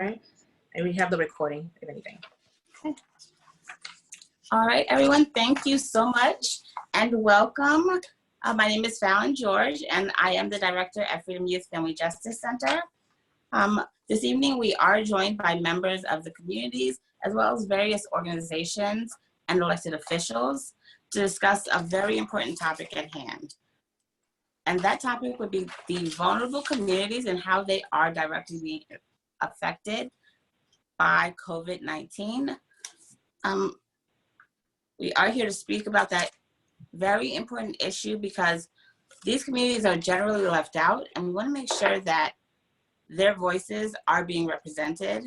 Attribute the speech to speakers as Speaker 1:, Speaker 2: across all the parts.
Speaker 1: And we have the recording, if anything.
Speaker 2: Okay. All right, everyone, thank you so much and welcome. My name is Fallon George, and I am the director at Freedom Youth Family Justice Center. This evening, we are joined by members of the communities, as well as various organizations and elected officials to discuss a very important topic at hand. And that topic would be the vulnerable communities and how they are directly being affected by COVID-19. We are here to speak about that very important issue because these communities are generally left out, and we want to make sure that their voices are being represented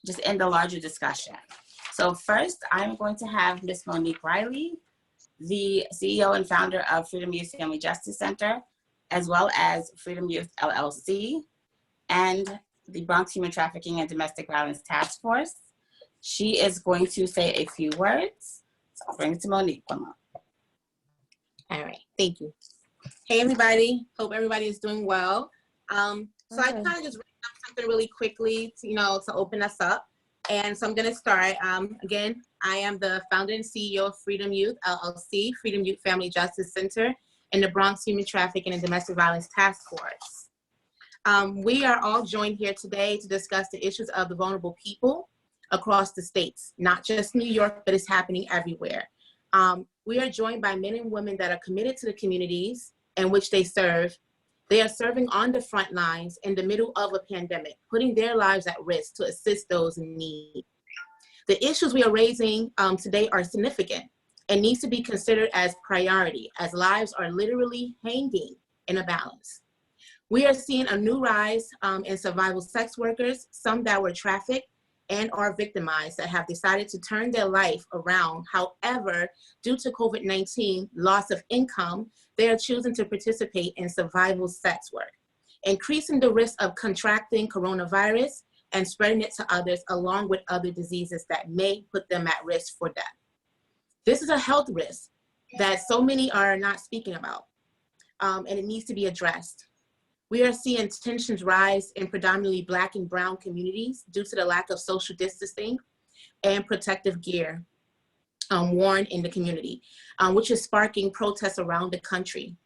Speaker 2: just in the larger discussion. So first, I'm going to have Ms. Monique Riley, the CEO and founder of Freedom Youth Family Justice Center, as well as Freedom Youth LLC, and the Bronx Human Trafficking and Domestic Violence Task Force. She is going to say a few words. So I'll bring it to Monique. One more.
Speaker 1: All right, thank you. Hey, everybody. Hope everybody is doing well. So I kind of just wrote up something really quickly to, to open us up. And so I'm going to start. Again, I am the founder and CEO of Freedom Youth LLC, Freedom Youth Family Justice Center, and the Bronx Human Trafficking and Domestic Violence Task Force. We are all joined here today to discuss the issues of the vulnerable people across the states, not just New York, but it's happening everywhere. We are joined by men and women that are committed to the communities in which they serve. They are serving on the front lines in the middle of a pandemic, putting their lives at risk to assist those in need. The issues we are raising today are significant and needs to be considered as priority, as lives are literally hanging in a balance. We are seeing a new rise in survival sex workers, some that were trafficked and are victimized that have decided to turn their life around. However, due to COVID-19 loss of income, they are choosing to participate in survival sex work, increasing the risk of contracting coronavirus and spreading it to others, along with other diseases that may put them at risk for death. This is a health risk that so many are not speaking about, and it needs to be addressed. We are seeing tensions rise in predominantly Black and brown communities due to the lack of social distancing and protective gear worn in the community, which is sparking protests around the country.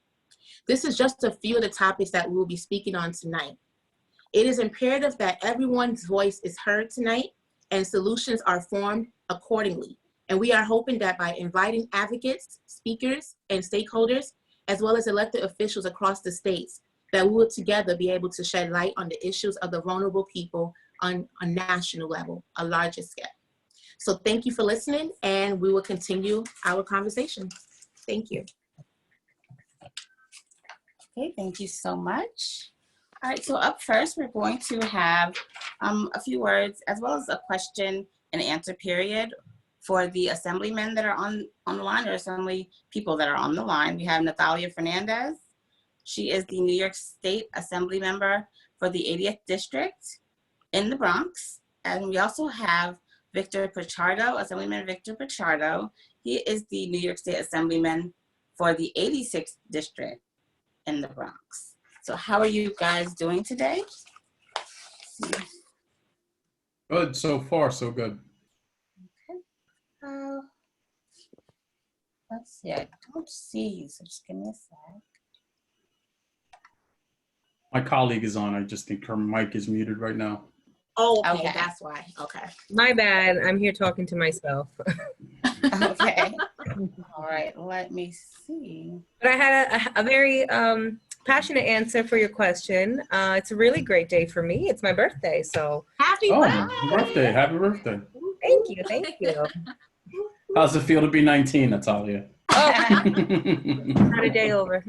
Speaker 1: This is just a few of the topics that we will be speaking on tonight. It is imperative that everyone's voice is heard tonight and solutions are formed accordingly. And we are hoping that by inviting advocates, speakers, and stakeholders, as well as elected officials across the states, that we will together be able to shed light on the issues of the vulnerable people on a national level, a larger scale. So thank you for listening, and we will continue our conversation. Thank you.
Speaker 2: Okay, thank you so much. All right, so up first, we're going to have a few words, as well as a question and answer period for the assemblymen that are on the line, or assembly people that are on the line. We have Natalia Fernandez. She is the New York State Assembly member for the 80th District in the Bronx. And we also have Victor Pichardo, Assemblyman Victor Pichardo. He is the New York State Assemblyman for the 86th District in the Bronx. So how are you guys doing today?
Speaker 3: Good, so far, so good.
Speaker 2: Okay. Let's see, I don't see you, so just give me a sec.
Speaker 3: My colleague is on. I just think her mic is muted right now.
Speaker 1: Oh, okay, that's why. Okay.
Speaker 4: My bad. I'm here talking to myself.
Speaker 2: Okay. All right, let me see.
Speaker 4: But I had a very passionate answer for your question. It's a really great day for me. It's my birthday, so.
Speaker 1: Happy birthday.
Speaker 3: Happy birthday.
Speaker 4: Thank you, thank you.
Speaker 3: How's it feel to be 19, Natalia?
Speaker 4: Oh, not a day over.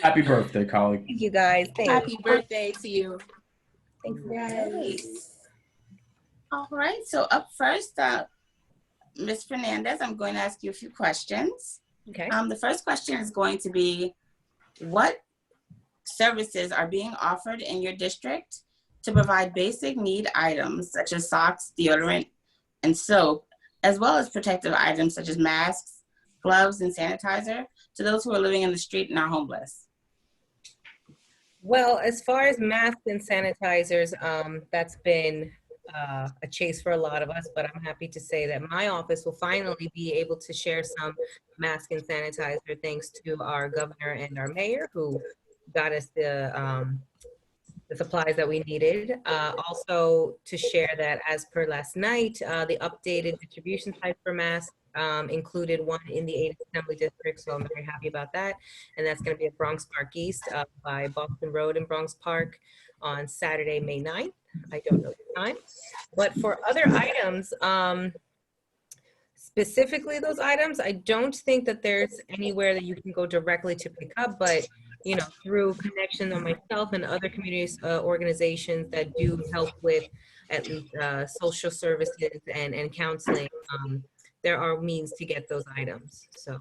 Speaker 3: Happy birthday, colleague.
Speaker 4: Thank you, guys. Thanks.
Speaker 1: Happy birthday to you.
Speaker 4: Thanks,
Speaker 2: Yes. All right, so up first, Ms. Fernandez, I'm going to ask you a few questions.
Speaker 4: Okay.
Speaker 2: The first question is going to be, what services are being offered in your district to provide basic need items such as socks, deodorant, and soap, as well as protective items such as masks, gloves, and sanitizer to those who are living in the street and are homeless?
Speaker 4: Well, as far as masks and sanitizers, that's been a chase for a lot of us, but I'm happy to say that my office will finally be able to share some mask and sanitizer thanks to our governor and our mayor who got us the supplies that we needed. Also to share that as per last night, the updated distribution site for masks included one in the 8th Assembly District, so I'm very happy about that. And that's going to be at Bronx Park East by Boston Road in Bronx Park on Saturday, May 9th. I don't know the time. But for other items, specifically those items, I don't think that there's anywhere that you can go directly to pick up, but you know, through connections on myself and other communities, organizations that do help with at least social services and counseling, there are means to get those items. So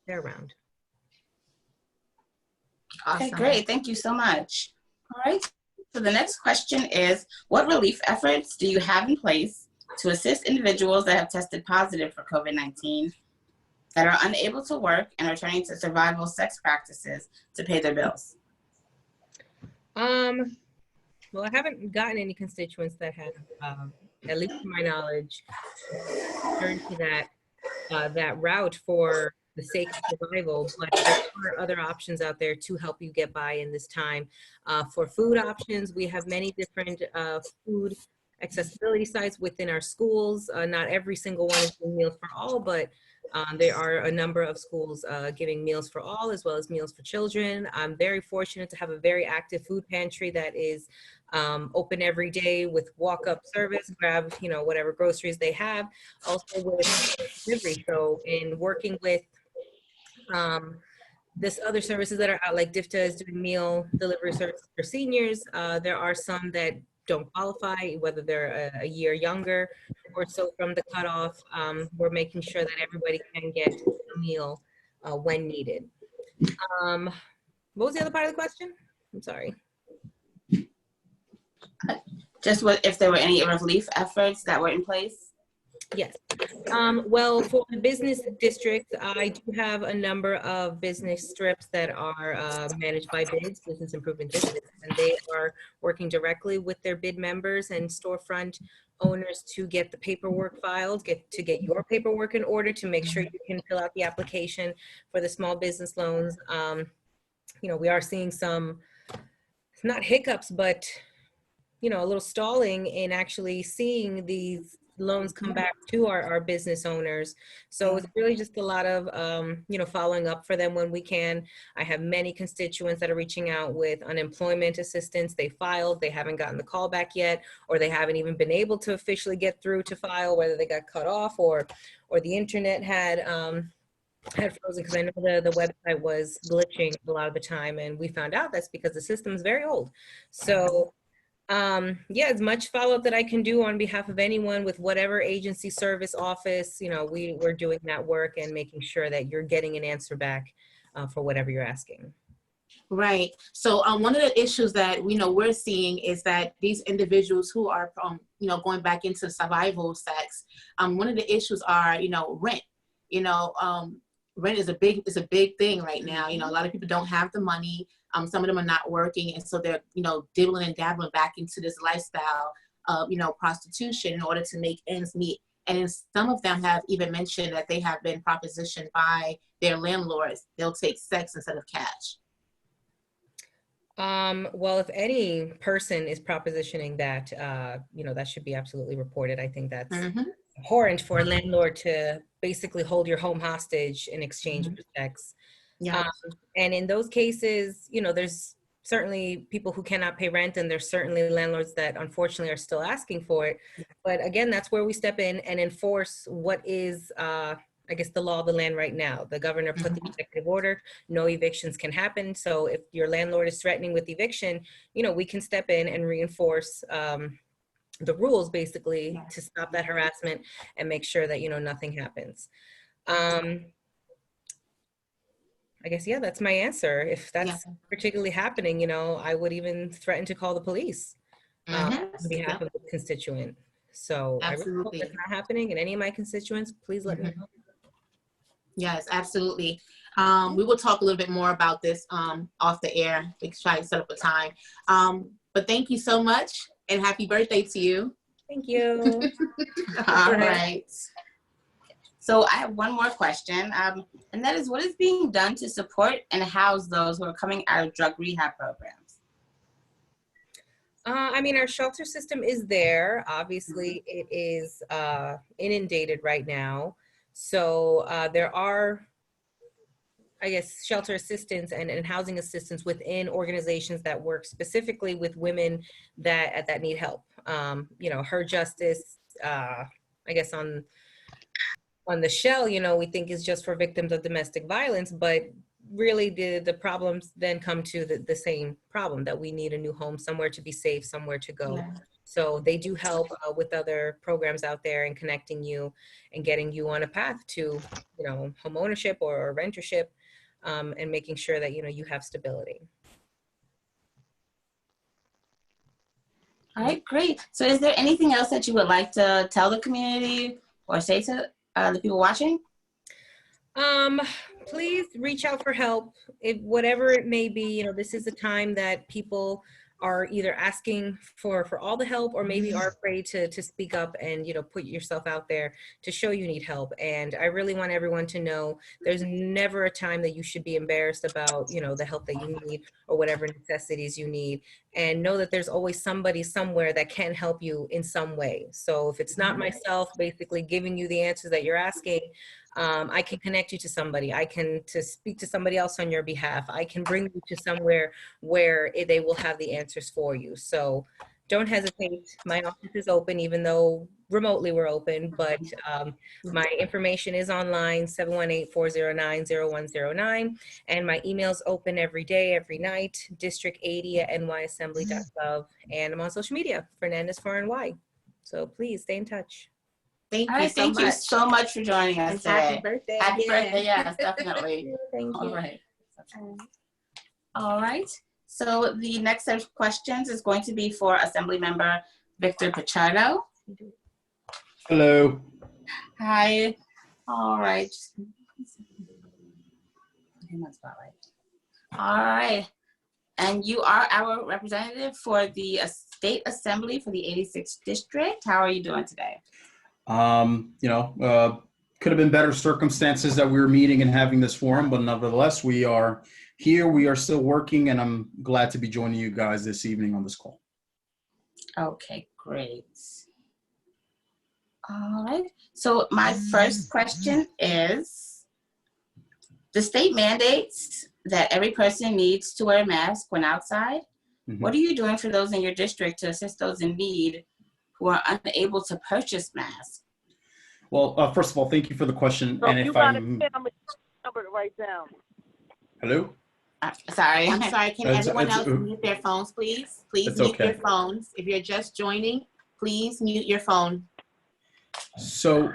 Speaker 4: they're around.
Speaker 1: Awesome.
Speaker 2: Okay, great. Thank you so much. All right. So the next question is, what relief efforts do you have in place to assist individuals that have tested positive for COVID-19 that are unable to work and are turning to survival sex practices to pay their bills?
Speaker 4: Well, I haven't gotten any constituents that have, at least to my knowledge, turned to that route for the sake of survival, but there are other options out there to help you get by in this time. For food options, we have many different food accessibility sites within our schools. Not every single one is doing Meals for All, but there are a number of schools giving Meals for All as well as Meals for Children. I'm very fortunate to have a very active food pantry that is open every day with walk-up service, grab, you know, whatever groceries they have, also with delivery. So in working with this other services that are out, like DIFTA is doing meal delivery services for seniors. There are some that don't qualify, whether they're a year younger or so from the cutoff. We're making sure that everybody can get a meal when needed. What was the other part of the question? I'm sorry.
Speaker 2: Just what if there were any relief efforts that were in place?
Speaker 4: Yes. Well, for the business district, I do have a number of business strips that are managed by BIDs, Business Improvement Districts, and they are working directly with their BID members and storefront owners to get the paperwork filed, get your paperwork in order to make sure you can fill out the application for the small business loans. You know, we are seeing some, not hiccups, but you know, a little stalling in actually seeing these loans come back to our business owners. So it's really just a lot of, you know, following up for them when we can. I have many constituents that are reaching out with unemployment assistance. They filed, they haven't gotten the call back yet, or they haven't even been able to officially get through to file, whether they got cut off or the internet had frozen, because I know the website was glitching a lot of the time, and we found out that's because the system is very old. So yeah, as much follow-up that I can do on behalf of anyone with whatever agency, service, office, you know, we're doing that work and making sure that you're getting an answer back for whatever you're asking.
Speaker 1: Right. So one of the issues that we're seeing is that these individuals who are going back into survival sex, one of the issues are rent. Rent is a big thing right now. A lot of people don't have the money. Some of them are not working, and so they're dibbling and dabbling back into this lifestyle of prostitution in order to make ends meet. And some of them have even mentioned that they have been propositioned by their landlords. They'll take sex instead of cash.
Speaker 4: Well, if any person is propositioning that, that should be absolutely reported. I think that's abhorrent for a landlord to basically hold your home hostage in exchange for sex.
Speaker 1: Yeah.
Speaker 4: And in those cases, there's certainly people who cannot pay rent, and there's certainly landlords that unfortunately are still asking for it. But again, that's where we step in and enforce what is, I guess, the law of the land right now. The governor put the executive order, no evictions can happen. So if your landlord is threatening with eviction, we can step in and reinforce the rules basically to stop that harassment and make sure that, nothing happens. I guess, yeah, that's my answer. If that's particularly happening, I would even threaten to call the police on behalf of the constituent. So I really hope that's not happening. And any of my constituents, please let me know.
Speaker 1: Yes, absolutely. We will talk a little bit more about this off the air. We can try to set up a time. But thank you so much and happy birthday to you.
Speaker 4: Thank you.
Speaker 2: All right. So I have one more question, and that is, what is being done to support and house those who are coming out of drug rehab programs?
Speaker 4: I mean, our shelter system is there. Obviously, it is inundated right now. So there are, I guess, shelter assistance and housing assistance within organizations that work specifically with women that need help. You know, Her Justice, I guess on the shell, you know, we think is just for victims of domestic violence, but really the problems then come to the same problem, that we need a new home, somewhere to be safe, somewhere to go.
Speaker 2: Yeah.
Speaker 4: So they do help with other programs out there and connecting you and getting you on a path to, you know, home ownership or rentership, and making sure that, you know, you have stability.
Speaker 2: All right, great. So is there anything else that you would like to tell the community or say to the people watching?
Speaker 4: Please reach out for help. If whatever it may be, you know, this is a time that people are either asking for all the help, or maybe are afraid to speak up and, you know, put yourself out there to show you need help. And I really want everyone to know there's never a time that you should be embarrassed about, you know, the help that you need or whatever necessities you need. And know that there's always somebody somewhere that can help you in some way. So if it's not myself basically giving you the answers that you're asking, I can connect you to somebody. I can speak to somebody else on your behalf. I can bring you to somewhere where they will have the answers for you. So don't hesitate. My office is open, even though remotely we're open, but my information is online, 718-409-0109. And my email's open every day, every night, district80@nyassembly.gov. And I'm on social media, Fernandez for NY. So please stay in touch.
Speaker 1: Thank
Speaker 2: All
Speaker 1: you
Speaker 2: right,
Speaker 1: so
Speaker 2: thank
Speaker 1: much.
Speaker 2: you so much for joining us
Speaker 1: And
Speaker 2: today.
Speaker 1: happy birthday.
Speaker 2: Happy
Speaker 1: again.
Speaker 2: birthday, yes, definitely.
Speaker 4: Thank you.
Speaker 2: All right. All right. So the next set of questions is going to be for Assembly Member Victor Pichardo.
Speaker 3: Hello.
Speaker 2: Hi. All right. All right. And you are our representative for the State Assembly for the 86th District. How are you doing today?
Speaker 3: You know, could have been better circumstances that we were meeting and having this forum, but nevertheless, we are here. We are still working, and I'm glad to be joining you guys this evening on this call.
Speaker 2: Okay, great. All right. So my first question is, the state mandates that every person needs to wear a mask when outside.
Speaker 3: Mm-hmm.
Speaker 2: What are you doing for those in your district to assist those in need who are unable to purchase masks?
Speaker 3: Well, first of all, thank you for the question.
Speaker 5: So
Speaker 3: and
Speaker 5: you
Speaker 3: if
Speaker 5: got
Speaker 3: I'm
Speaker 5: number to write down.
Speaker 3: Hello?
Speaker 2: Sorry.
Speaker 1: I'm sorry, can everyone else mute their phones, please? Please
Speaker 3: It's
Speaker 1: mute
Speaker 3: okay.
Speaker 1: your phones. If you're just joining, please mute your phone.
Speaker 3: So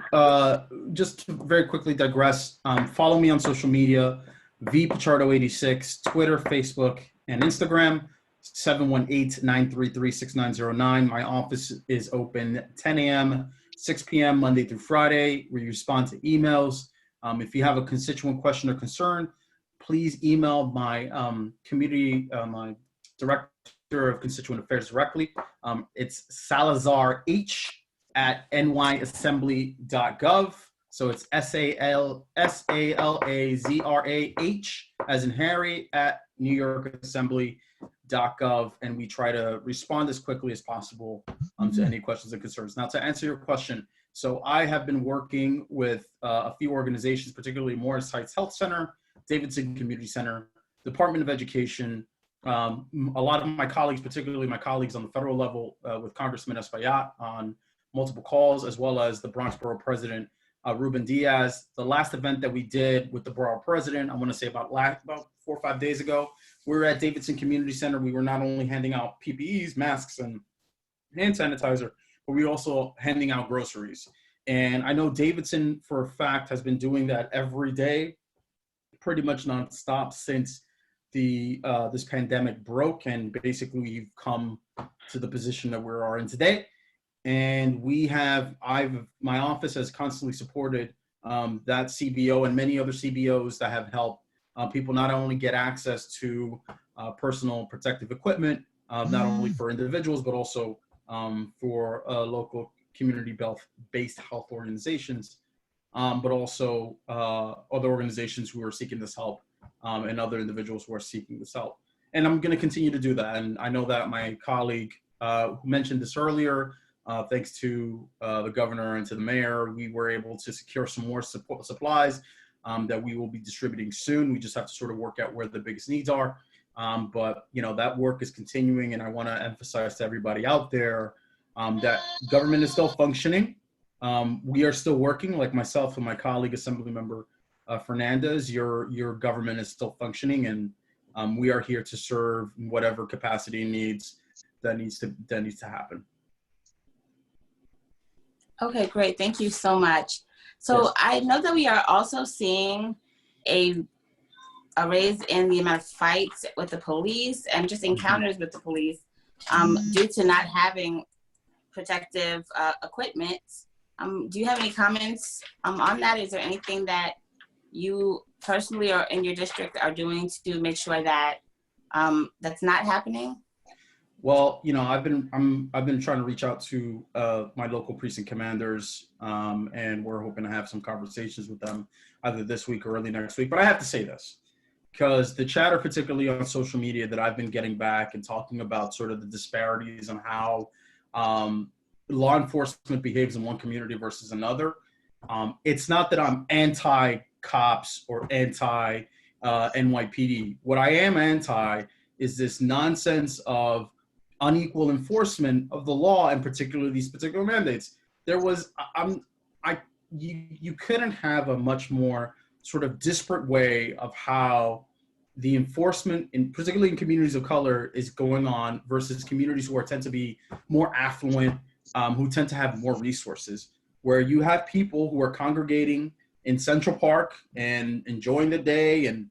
Speaker 3: just to very quickly digress, follow me on social media, vpichardo86, Twitter, Facebook, and Instagram, 718-933-6909. My office is open 10 a.m., 6 p.m., Monday through Friday. We respond to emails. If you have a constituent question or concern, please email my my Director of Constituent Affairs directly. It's salazarh@nyassembly.gov. So it's SALAZRAH as in Harry at NewYorkAssembly.gov, and we try to respond as quickly as possible to any questions and concerns. Now, to answer your question, so I have been working with a few organizations, particularly Morris Heights Health Center, Davidson Community Center, Department of Education, a lot of my colleagues, particularly my colleagues on the federal level with Congressman Espaillat on multiple calls, as well as the Bronx Borough President, Ruben Diaz. The last event that we did with the Borough President, I want to say about 4 or 5 days ago, we were at Davidson Community Center. We were not only handing out PPEs, masks, and hand sanitizer, but we were also handing out groceries. And I know Davidson, for a fact, has been doing that every day, pretty much nonstop since this pandemic broke, and basically we've come to the position that we are in today. And my office has constantly supported that CBO and many other CBOs that have helped people not only get access to personal protective equipment, not only for individuals, but also for local community-based health organizations, but also other organizations who are seeking this help and other individuals who are seeking this help. And I'm going to continue to do that. And I know that my colleague who mentioned this earlier, thanks to the governor and to the mayor, we were able to secure some more supplies that we will be distributing soon. We just have to sort of work out where the biggest needs are. But that work is continuing, and I want to emphasize to everybody out there that government is still functioning. We are still working, like myself and my colleague, Assemblymember Fernandez. Your government is still functioning, and we are here to serve in whatever capacity needs to happen.
Speaker 2: Okay, great. Thank you so much. So I know that we are also seeing a raise in the amount of fights with the police and just encounters with the police due to not having protective equipment. Do you have any comments on that? Is there anything that you personally or in your district are doing to make sure that that's not happening?
Speaker 3: Well, I've been trying to reach out to my local precinct commanders, and we're hoping to have some conversations with them either this week or early next week. But I have to say this, because the chatter, particularly on social media, that I've been getting back and talking about sort of the disparities on how law enforcement behaves in one community versus another. It's not that I'm anti-cops or anti-NYPD. What I am anti is this nonsense of unequal enforcement of the law, and particularly these particular mandates. You couldn't have a much more sort of disparate way of how the enforcement, particularly in communities of color, is going on versus communities who tend to be more affluent, who tend to have more resources, where you have people who are congregating in Central Park and enjoying the day and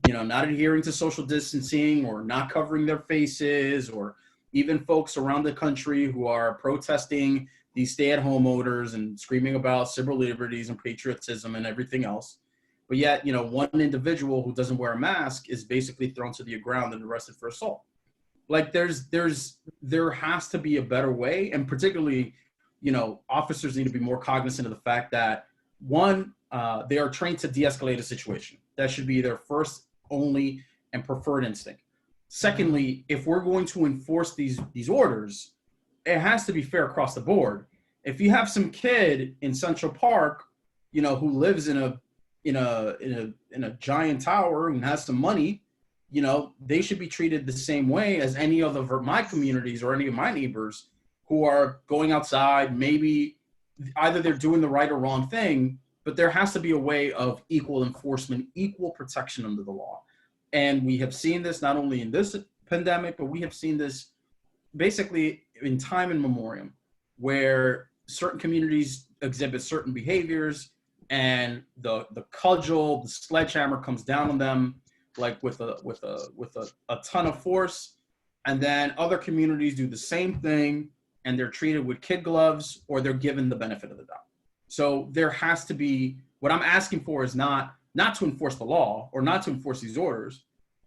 Speaker 3: not adhering to social distancing or not covering their faces, or even folks around the country who are protesting these stay-at-home orders and screaming about civil liberties and patriotism and everything else. But yet, one individual who doesn't wear a mask is basically thrown to the ground and arrested for assault. Like there has to be a better way, and particularly, officers need to be more cognizant of the fact that one, they are trained to de-escalate a situation. That should be their first, only, and preferred instinct. Secondly, if we're going to enforce these orders, it has to be fair across the board. If you have some kid in Central Park, who lives in a giant tower and has some money, they should be treated the same way as any other of my communities or any of my neighbors who are going outside. Maybe either they're doing the right or wrong thing, but there has to be a way of equal enforcement, equal protection under the law. And we have seen this not only in this pandemic, but we have seen this basically in time immemorial, where certain communities exhibit certain behaviors, and the cudgel, the sledgehammer comes down on them like with a ton of force, and then other communities do the same thing, and they're treated with kid gloves, or they're given the benefit of the doubt. So there has to be, what I'm asking for is not to enforce the law or not to enforce these orders,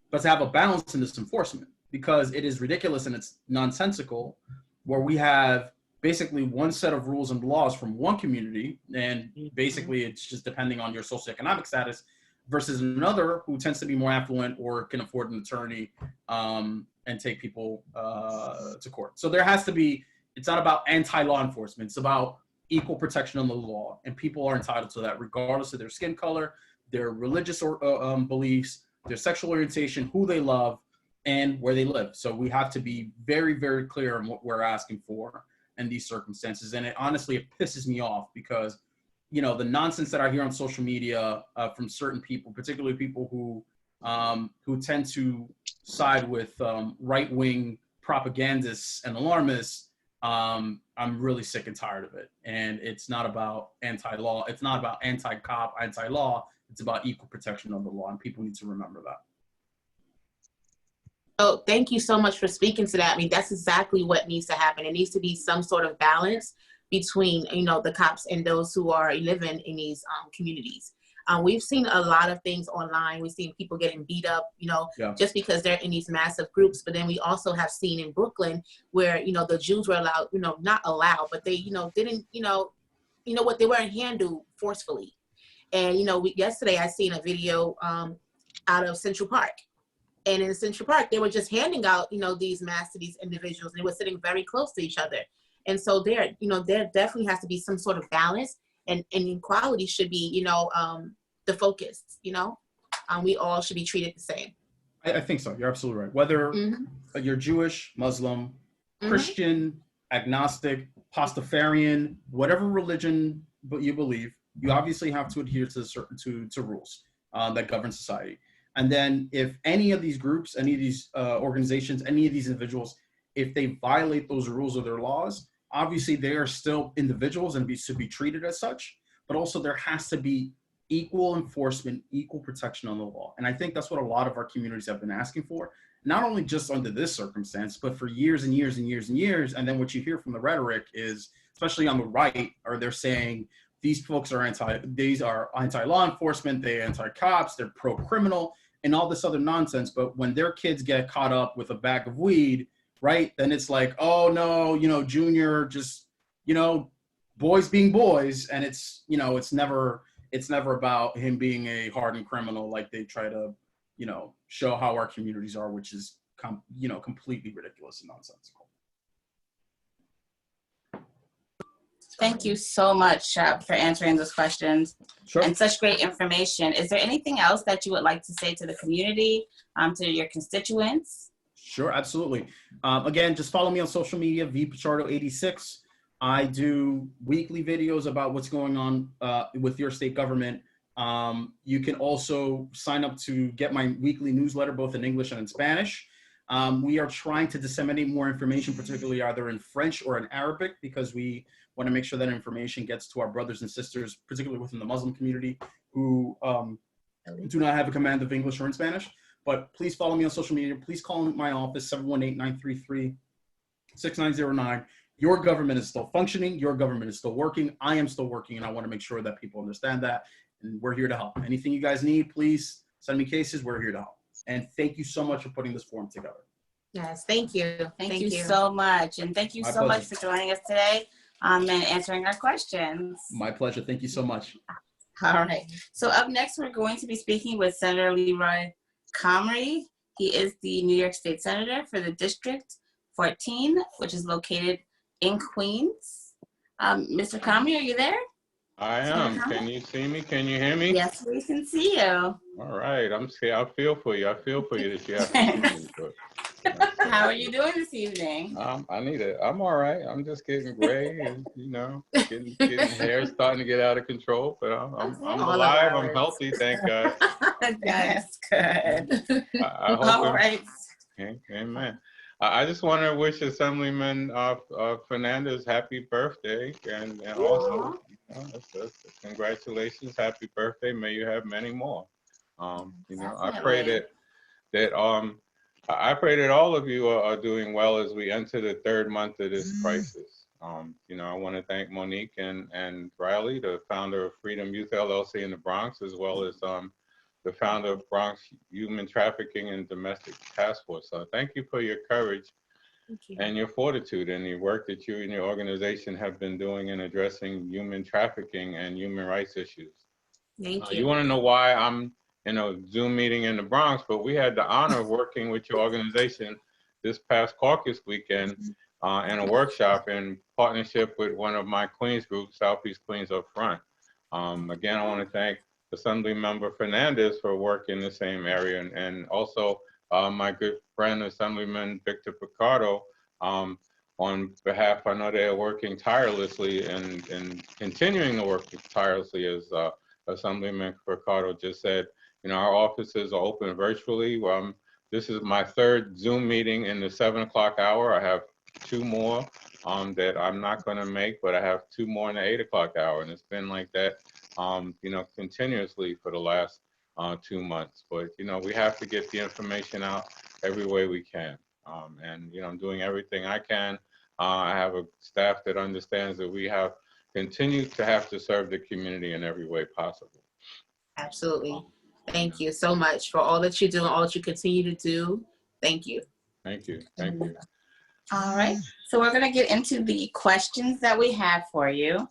Speaker 3: but to have a balance in this enforcement, because it is ridiculous and it's nonsensical where we have basically one set of rules and laws from one community, and basically it's just depending on your socioeconomic status, versus another who tends to be more affluent or can afford an attorney and take people to court. So there has to be, it's not about anti-law enforcement, it's about equal protection under the law, and people are entitled to that regardless of their skin color, their religious beliefs, their sexual orientation, who they love, and where they live. So we have to be very, very clear on what we're asking for in these circumstances. And it pisses me off because, the nonsense that I hear on social media from certain people, particularly people who tend to side with right-wing propagandists and alarmists, I'm really sick and tired of it. And it's not about anti-law. It's not about anti-cop, anti-law. It's about equal protection of the law, and people need to remember that.
Speaker 1: Oh, thank you so much for speaking to that. I mean, that's exactly what needs to happen. It needs to be some sort of balance between, the cops and those who are living in these communities. We've seen a lot of things online. We've seen people getting beat up,
Speaker 3: Yeah.
Speaker 1: just because they're in these massive groups. But then we also have seen in Brooklyn where, the Jews were allowed, not allowed, but they, didn't, what, they weren't handled forcefully. And, yesterday I seen a video out of Central Park. And in Central Park, they were just handing out, these masks to these individuals, and they were sitting very close to each other. And so there definitely has to be some sort of balance, and equality should be, the focus, we all should be treated the same.
Speaker 3: I think so. You're absolutely right. Whether you're Jewish, Muslim, Christian, agnostic, Pastafarian, whatever religion you believe, you obviously have to adhere to certain to rules that govern society. And then if any of these groups, any of these organizations, any of these individuals, if they violate those rules or their laws, obviously they are still individuals and should be treated as such, but also there has to be equal enforcement, equal protection on the law. And I think that's what a lot of our communities have been asking for, not only just under this circumstance, but for years and years and years and years. And then what you hear from the rhetoric is, especially on the right, are they're saying these folks are anti-law enforcement, they're anti-cops, they're pro-criminal, and all this other nonsense. But when their kids get caught up with a bag of weed, right, then it's like, oh no, Junior just, boys being boys. And it's, it's never about him being a hardened criminal like they try to, show how our communities are, which is, completely ridiculous and nonsensical.
Speaker 2: Thank you so much for answering those questions.
Speaker 3: Sure.
Speaker 2: And such great information. Is there anything else that you would like to say to the community, to your constituents?
Speaker 3: Sure, absolutely. Again, just follow me on social media, vpichardo86. I do weekly videos about what's going on with your state government. You can also sign up to get my weekly newsletter, both in English and in Spanish. We are trying to disseminate more information, particularly either in French or in Arabic, because we want to make sure that information gets to our brothers and sisters, particularly within the Muslim community, who do not have a command of English or in Spanish. But please follow me on social media. Please call my office, 718-933-6909. Your government is still functioning. Your government is still working. I am still working, and I want to make sure that people understand that. And we're here to help. Anything you guys need, please send me cases. We're here to help. And thank you so much for putting this forum together.
Speaker 1: Yes, thank you.
Speaker 2: Thank you so much. And thank you
Speaker 3: My
Speaker 2: so
Speaker 3: pleasure.
Speaker 2: much for joining us today and answering our questions.
Speaker 3: My pleasure. Thank you so much.
Speaker 2: All right. So up next, we're going to be speaking with Senator Leroy Comrie. He is the New York State Senator for the District 14, which is located in Queens. Mr. Comrie, are you there?
Speaker 6: I am. Can you see me? Can you hear me?
Speaker 2: Yes, we can see you.
Speaker 6: All right. I'm scared. I feel for you. I feel for you that you have to see me. But,
Speaker 2: How are you doing this evening?
Speaker 6: I need it. I'm all right. I'm just getting gray and, getting hair starting to get out of control. But I'm alive. I'm healthy. Thank God.
Speaker 2: That's good.
Speaker 6: I hope
Speaker 2: All right.
Speaker 6: Amen. I just want to wish Assemblyman Fernandez happy birthday, and also congratulations, happy birthday. May you have many more. I pray that I pray that all of you are doing well as we enter the third month of this crisis. I want to thank Monique and Riley, the founder of Freedom Youth LLC in the Bronx, as well as the founder of Bronx Human Trafficking and Domestic Task Force. So thank you for your courage and your fortitude and the work that you and your organization have been doing in addressing human trafficking and human rights issues.
Speaker 1: Thank you.
Speaker 6: You want to know why I'm in a Zoom meeting in the Bronx, but we had the honor of working with your organization this past caucus weekend in a workshop in partnership with one of my Queens groups, Southeast Queens Up Front. Again, I want to thank Assemblymember Fernandez for working in the same area, and also my good friend, Assemblyman Victor Picardo, on behalf, I know they are working tirelessly and continuing to work tirelessly, as Assemblyman Picardo just said. Our offices are open virtually. This is my third Zoom meeting in the 7 o'clock hour. I have two more that I'm not going to make, but I have two more in the 8 o'clock hour, and it's been like that continuously for the last 2 months. But, we have to get the information out every way we can. And, I'm doing everything I can. I have a staff that understands that we have continued to have to serve the community in every way possible.
Speaker 1: Absolutely. Thank you so much for all that you do and all that you continue to do. Thank you.
Speaker 6: Thank you. Thank you.
Speaker 2: All right, so we're gonna get into the questions that we have for you.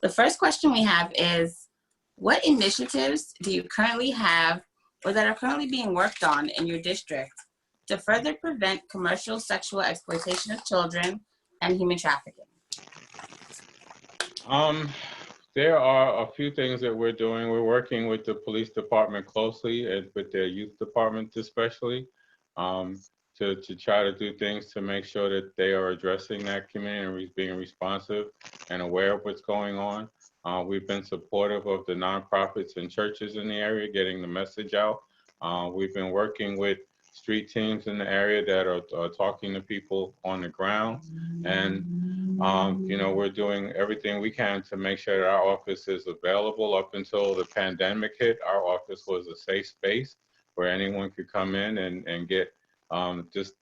Speaker 2: The first question we have is, what initiatives do you currently have or that are currently being worked on in your district to further prevent commercial sexual exploitation of children and human trafficking?
Speaker 6: There are a few things that we're doing. We're working with the police department closely and with their youth department especially, to try to do things to make sure that they are addressing that community and being responsive and aware of what's going on. We've been supportive of the nonprofits and churches in the area, getting the message out. We've been working with street teams in the area that are talking to people on the ground. And we're doing everything we can to make sure that our office is available. Up until the pandemic hit, our office was a safe space where anyone could come in and get just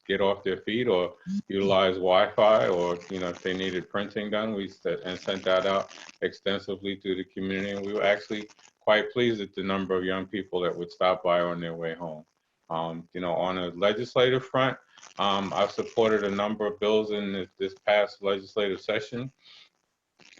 Speaker 6: get off their feet or utilize Wi-Fi, or if they needed printing done, we sent that out extensively through the community. And we were actually quite pleased at the number of young people that would stop by on their way home. On a legislative front, I've supported a number of bills in this past legislative session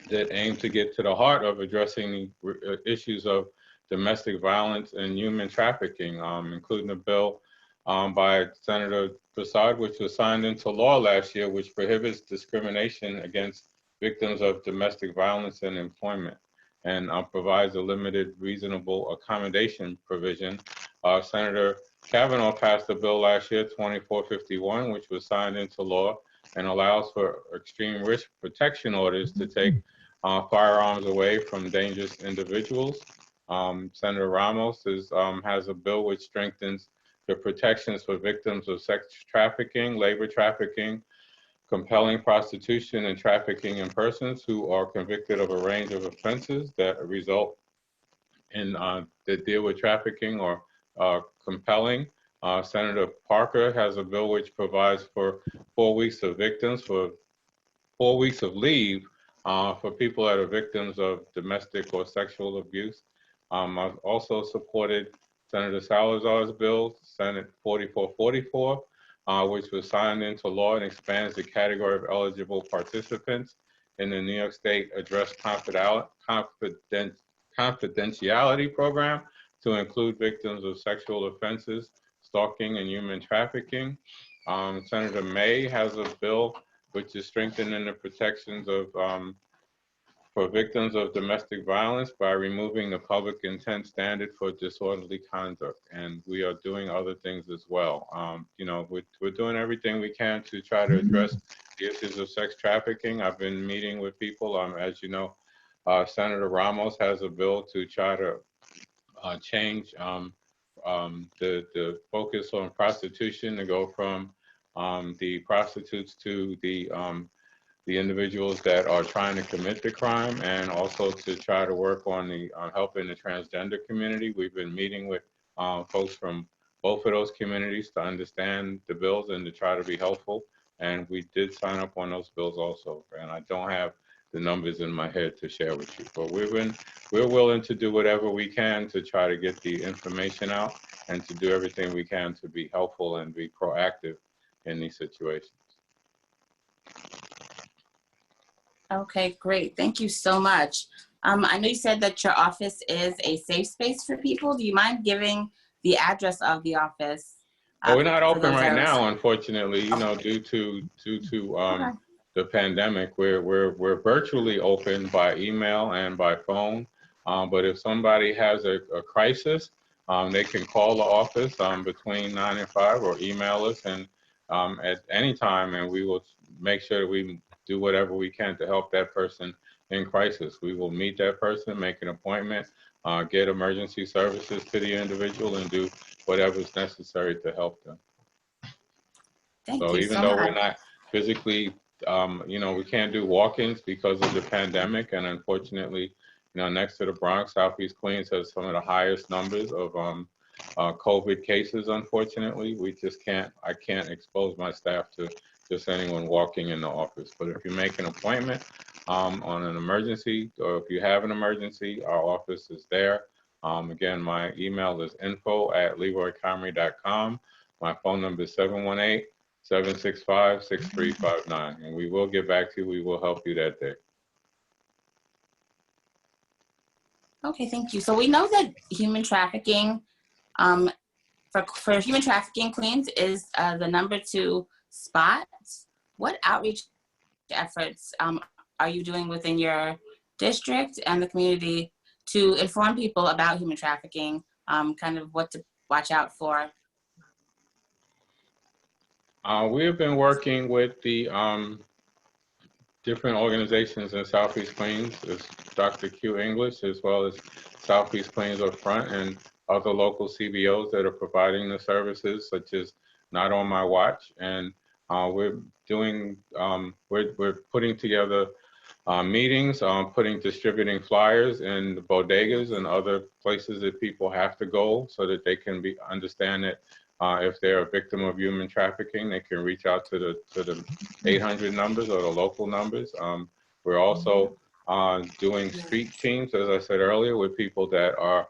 Speaker 6: that aim to get to the heart of addressing the issues of domestic violence and human trafficking, including a bill by Senator Prasad, which was signed into law last year, which prohibits discrimination against victims of domestic violence in employment and provides a limited reasonable accommodation provision. Senator Kavanaugh passed a bill last year, 2451, which was signed into law and allows for extreme risk protection orders to take firearms away from dangerous individuals. Senator Ramos has a bill which strengthens the protections for victims of sex trafficking, labor trafficking, compelling prostitution, and trafficking in persons who are convicted of a range of offenses that result in that deal with trafficking or compelling. Senator Parker has a bill which provides for 4 weeks of victims, for 4 weeks of leave for people that are victims of domestic or sexual abuse. I've also supported Senator Salazar's bill, Senate 4444, which was signed into law and expands the category of eligible participants in the New York State Address Confidentiality Program to include victims of sexual offenses, stalking, and human trafficking. Senator May has a bill which is strengthening the protections of for victims of domestic violence by removing the public intent standard for disorderly conduct. And we are doing other things as well. We're doing everything we can to try to address the issues of sex trafficking. I've been meeting with people. As you know, Senator Ramos has a bill to try to change the focus on prostitution, to go from the prostitutes to the individuals that are trying to commit the crime, and also to try to work on the helping the transgender community. We've been meeting with folks from both of those communities to understand the bills and to try to be helpful. And we did sign up on those bills also. And I don't have the numbers in my head to share with you, but we're willing to do whatever we can to try to get the information out and to do everything we can to be helpful and be proactive in these situations.
Speaker 2: Okay, great. Thank you so much. I know you said that your office is a safe space for people. Do you mind giving the address of the office?
Speaker 6: Well, we're not open right now, unfortunately, due to the pandemic. We're virtually open by email and by phone. But if somebody has a crisis, they can call the office between 9 and 5 or email us and at any time, and we will make sure that we do whatever we can to help that person in crisis. We will meet that person, make an appointment, get emergency services to the individual, and do whatever is necessary to help them.
Speaker 2: Thank
Speaker 6: so
Speaker 2: you
Speaker 6: even
Speaker 2: so
Speaker 6: though
Speaker 2: much.
Speaker 6: we're not physically, we can't do walk-ins because of the pandemic, and unfortunately, next to the Bronx, Southeast Queens has some of the highest numbers of COVID cases. Unfortunately, I can't expose my staff to just anyone walking in the office. But if you make an appointment on an emergency, or if you have an emergency, our office is there. Again, my email is info@leroycomrie.com. My phone number is 718-765-6359, and we will get back to you. We will help you that day.
Speaker 2: Okay, thank you. So we know that human trafficking, for human trafficking, Queens is the #2 spot. What outreach efforts are you doing within your district and the community to inform people about human trafficking, kind of what to watch out for?
Speaker 6: We have been working with the different organizations in Southeast Queens, as Dr. Q English, as well as Southeast Queens Up Front, and other local CBOs that are providing the services, such as Not On My Watch. And we're doing, we're putting together meetings, distributing flyers in the bodegas and other places that people have to go so that they can understand that if they're a victim of human trafficking, they can reach out to the 800 numbers or the local numbers. We're also doing street teams, as I said earlier, with people that are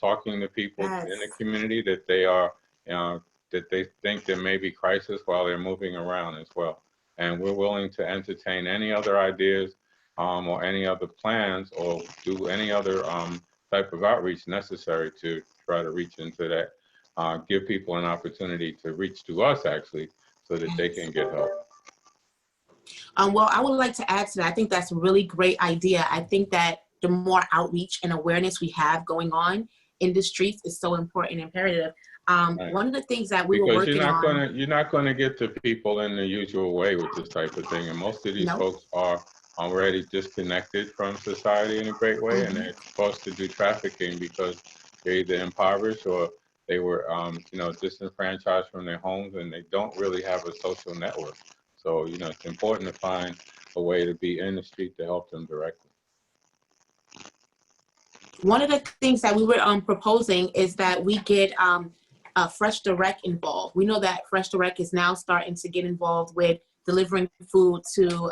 Speaker 6: talking to people in the community that they are, that they think there may be crisis while they're moving around as well. And we're willing to entertain any other ideas or any other plans or do any other type of outreach necessary to try to reach into that, give people an opportunity to reach to us actually so that they can get help.
Speaker 1: Well, I would like to add to that. I think that's a really great idea. I think that the more outreach and awareness we have going on in the streets is so important and imperative.
Speaker 6: Right.
Speaker 1: One of the things that we were working on.
Speaker 6: You're not going to get to people in the usual way with this type of thing. And most of these folks are already disconnected from society in a great way. And they're supposed to do trafficking because they're either impoverished or they were, disenfranchised from their homes and they don't really have a social network. So, it's important to find a way to be in the street to help them directly.
Speaker 1: One of the things that we were proposing is that we get Fresh Direct involved. We know that Fresh Direct is now starting to get involved with delivering food to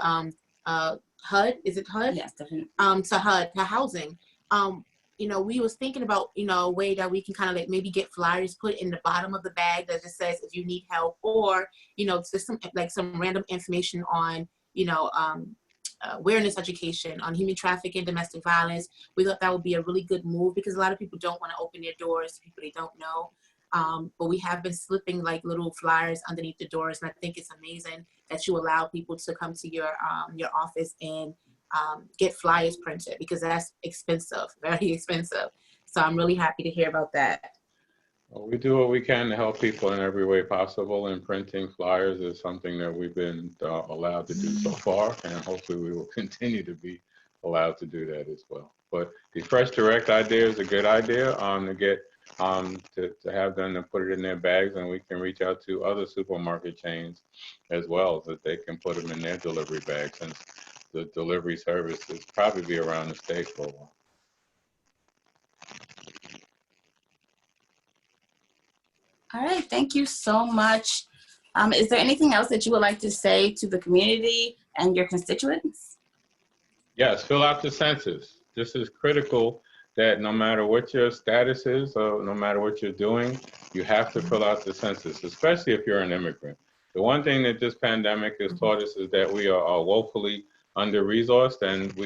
Speaker 1: HUD. Is it HUD?
Speaker 2: Yes, definitely.
Speaker 1: To HUD, to housing. We was thinking about, a way that we can kind of like maybe get flyers put in the bottom of the bag that just says if you need help, or, just some random information on, awareness education on human trafficking, domestic violence. We thought that would be a really good move because a lot of people don't want to open their doors to people they don't know. But we have been slipping like little flyers underneath the doors, and I think it's amazing that you allow people to come to your office and get flyers printed, because that's expensive, very expensive. So I'm really happy to hear about that.
Speaker 6: Well, we do what we can to help people in every way possible, and printing flyers is something that we've been allowed to do so far, and hopefully we will continue to be allowed to do that as well. But the Fresh Direct idea is a good idea to get to have them to put it in their bags, and we can reach out to other supermarket chains as well, so that they can put them in their delivery bags, since the delivery service is probably be around the state for a while.
Speaker 2: All right, thank you so much. Is there anything else that you would like to say to the community and your constituents?
Speaker 6: Yes, fill out the census. This is critical, that no matter what your status is or no matter what you're doing, you have to fill out the census, especially if you're an immigrant. The one thing that this pandemic has taught us is that we are woefully under-resourced, and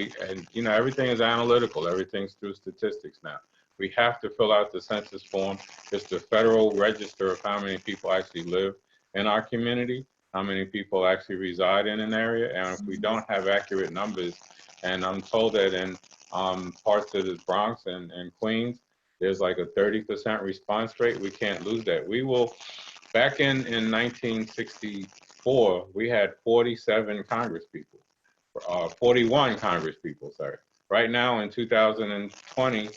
Speaker 6: everything is analytical. Everything's through statistics now. We have to fill out the census form. It's the federal register of how many people actually live in our community, how many people actually reside in an area. And if we don't have accurate numbers, and I'm told that in parts of the Bronx and Queens, there's like a 30% response rate. We can't lose that. We will, back in 1964, we had 47 congresspeople, 41 congresspeople, sorry. Right now in 2020,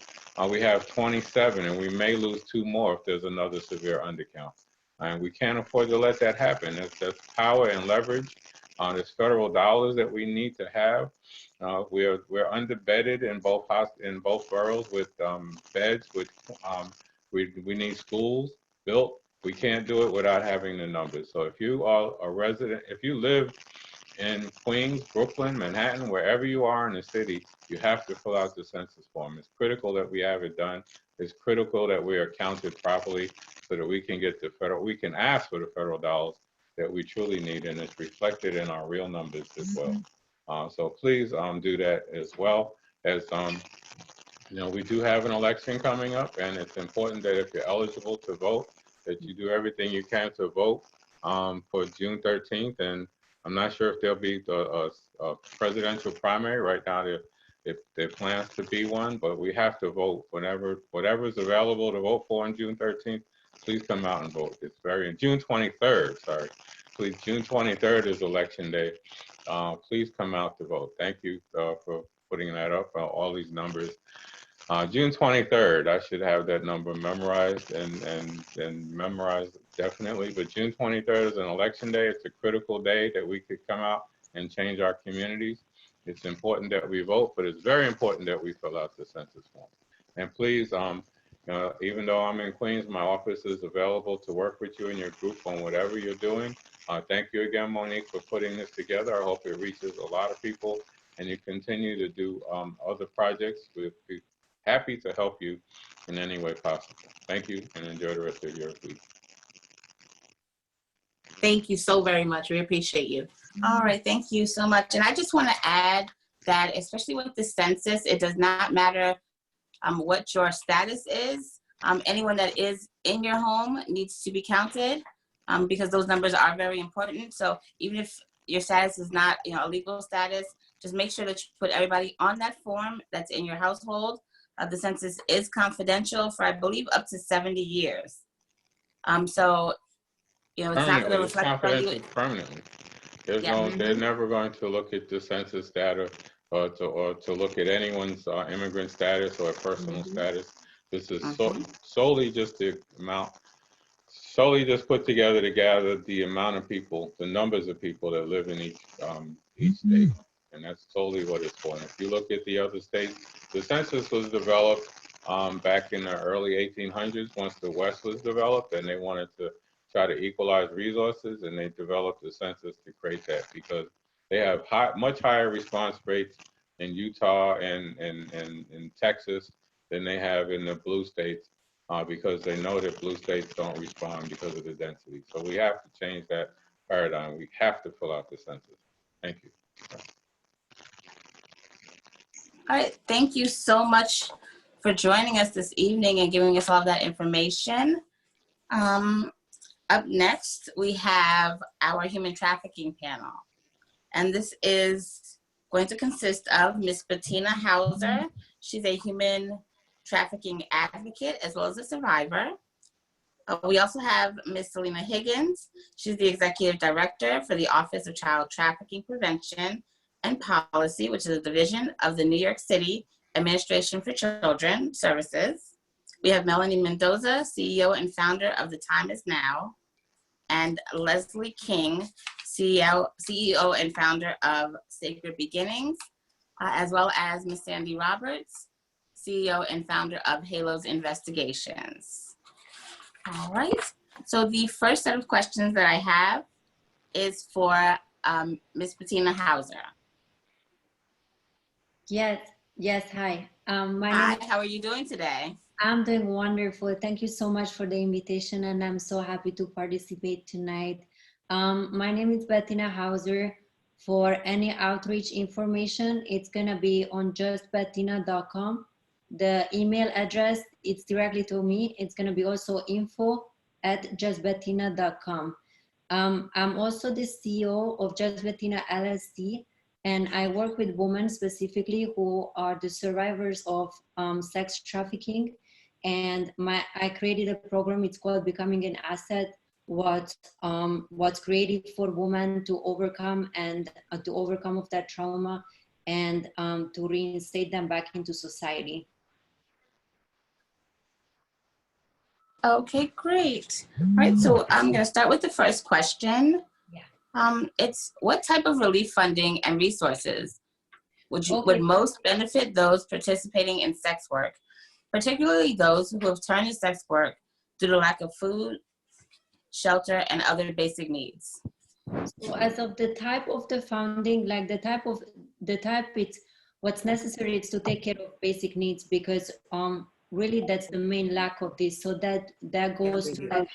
Speaker 6: we have 27, and we may lose 2 more if there's another severe undercount. And we can't afford to let that happen. That's power and leverage. There's federal dollars that we need to have. We're underbedded in both boroughs with beds. We need schools built. We can't do it without having the numbers. So if you are a resident, if you live in Queens, Brooklyn, Manhattan, wherever you are in the city, you have to fill out the census form. It's critical that we have it done. It's critical that we are counted properly so that we can get the federal, we can ask for the federal dollars that we truly need, and it's reflected in our real numbers as well. So please do that as well. As you know, we do have an election coming up, and it's important that if you're eligible to vote, that you do everything you can to vote for June 13th. And I'm not sure if there'll be a presidential primary. Right now, there plans to be one, but we have to vote whatever is available to vote for on June 13th. Please come out and vote. It's June 23rd. Sorry, please. June 23rd is election day. Please come out to vote. Thank you for putting that up. All these numbers. June 23rd, I should have that number memorized and memorized definitely, but June 23rd is an election day. It's a critical day that we could come out and change our communities. It's important that we vote, but it's very important that we fill out the census form. And please, even though I'm in Queens, my office is available to work with you and your group on whatever you're doing. Thank you again, Monique, for putting this together. I hope it reaches a lot of people and you continue to do other projects. We'd be happy to help you in any way possible. Thank you and enjoy the rest of your week.
Speaker 1: Thank you so very much. We appreciate you.
Speaker 2: All right, thank you so much. And I just want to add that, especially with the census, it does not matter what your status is. Anyone that is in your home needs to be counted because those numbers are very important. So even if your status is not, a legal status, just make sure that you put everybody on that form that's in your household. The census is confidential for, I believe, up to 70 years. So, it's not going to reflect
Speaker 6: confidential permanently. They're never going to look at the census data or to look at anyone's immigrant status or personal status. This is solely just the amount, solely just put together to gather the amount of people, the numbers of people that live in each state. And that's solely what it's for. And if you look at the other states, the census was developed back in the early 1800s once the West was developed, and they wanted to try to equalize resources, and they developed the census to create that because they have much higher response rates in Utah and in Texas than they have in the blue states because they know that blue states don't respond because of the density. So we have to change that paradigm. We have to fill out the census. Thank you.
Speaker 2: All right, thank you so much for joining us this evening and giving us all that information. Up next, we have our human trafficking panel. And this is going to consist of Ms. Bettina Hauser. She's a human trafficking advocate as well as a survivor. We also have Ms. Selena Higgins. She's the executive director for the Office of Child Trafficking Prevention and Policy, which is a division of the New York City Administration for Children Services. We have Melanie Mendoza, CEO and founder of The Time Is Now, and Leslie King, CEO and founder of Sacred Beginnings, as well as Ms. Sandy Roberts, CEO and founder of Halos Investigations. All right, so the first set of questions that I have is for Ms. Bettina Hauser.
Speaker 7: Yes, hi.
Speaker 2: Hi, how are you doing today?
Speaker 7: I'm doing wonderful. Thank you so much for the invitation, and I'm so happy to participate tonight. My name is Bettina Hauser. For any outreach information, it's gonna be on justbettina.com. The email address, it's directly to me. It's gonna be also info@justbettina.com. I'm also the CEO of Just Bettina LLC, and I work with women specifically who are the survivors of sex trafficking. And I created a program, it's called Becoming an Asset, what's created for women to overcome and to overcome of that trauma and to reinstate them back into society.
Speaker 2: Okay, great. All right, so I'm gonna start with the first question.
Speaker 7: Yeah.
Speaker 2: It's what type of relief funding and resources would most benefit those participating in sex work, particularly those who have turned to sex work due to lack of food, shelter, and other basic needs?
Speaker 7: So as of the type of the funding, like the type, it's what's necessary is to take care of basic needs, because really that's the main lack of this. So that goes to like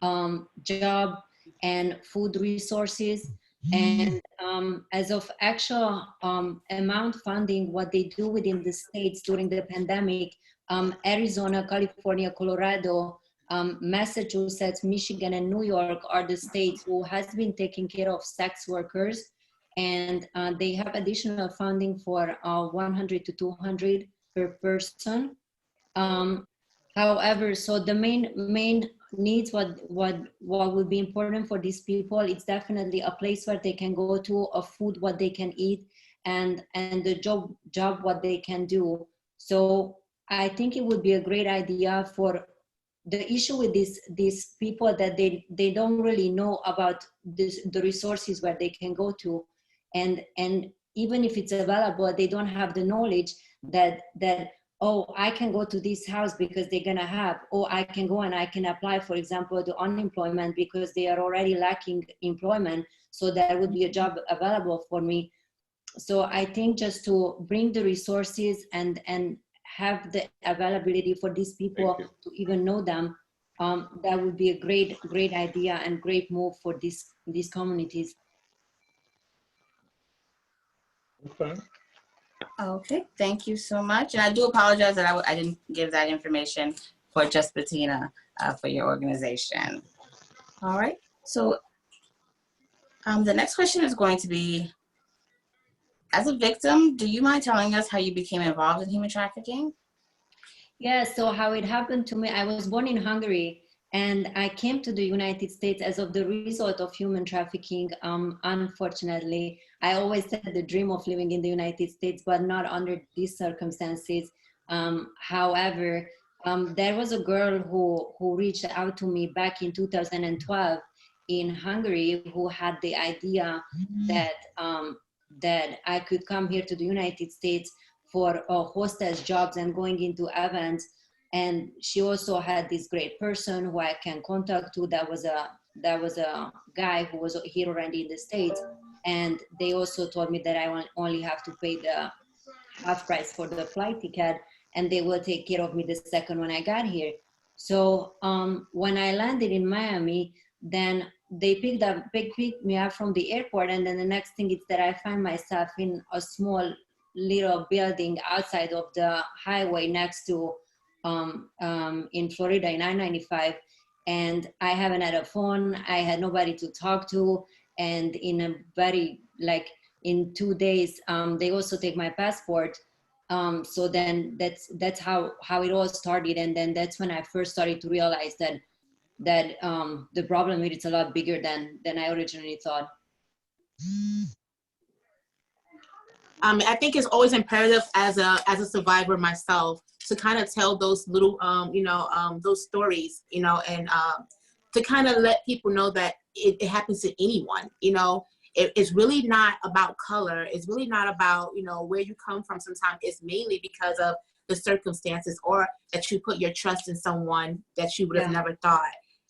Speaker 7: housing, job, and food resources. And as of actual amount funding, what they do within the states during the pandemic, Arizona, California, Colorado, Massachusetts, Michigan, and New York are the states who has been taking care of sex workers, and they have additional funding for 100 to 200 per person. However, so the main needs, what would be important for these people, it's definitely a place where they can go to, a food what they can eat, and the job what they can do. So I think it would be a great idea. For the issue with these people, that they don't really know about the resources where they can go to, and even if it's available, they don't have the knowledge that oh, I can go to this house because they're gonna have, or I can go and I can apply, for example, to unemployment because they are already lacking employment, so there would be a job available for me. So I think just to bring the resources and have the availability for these people to even know them, that would be a great idea and great move for these communities.
Speaker 6: Okay.
Speaker 2: Okay, thank you so much. And I do apologize that I didn't give that information for just Bettina for your organization. All right, so the next question is going to be, as a victim, do you mind telling us how you became involved in human trafficking?
Speaker 7: Yeah, so how it happened to me, I was born in Hungary, and I came to the United States as of the result of human trafficking. Unfortunately, I always had the dream of living in the United States, but not under these circumstances. However, there was a girl who reached out to me back in 2012 in Hungary, who had the idea that that I could come here to the United States for hostess jobs and going into events. And she also had this great person who I can contact to. That was a guy who was here already in the States, and they also told me that I only have to pay the half price for the flight ticket, and they will take care of me the second when I got here. So when I landed in Miami, then they picked me up from the airport, and then the next thing is that I find myself in a small little building outside of the highway next to in Florida in I-95, and I haven't had a phone. I had nobody to talk to, and in a very in 2 days they also take my passport. So then that's how it all started, and then that's when I first started to realize that the problem is a lot bigger than I originally thought.
Speaker 1: I think it's always imperative as a survivor myself to kind of tell those little, those stories, and to kind of let people know that it happens to anyone. It's really not about color. It's really not about, where you come from. Sometimes it's mainly because of the circumstances, or that you put your trust in someone that you would have never thought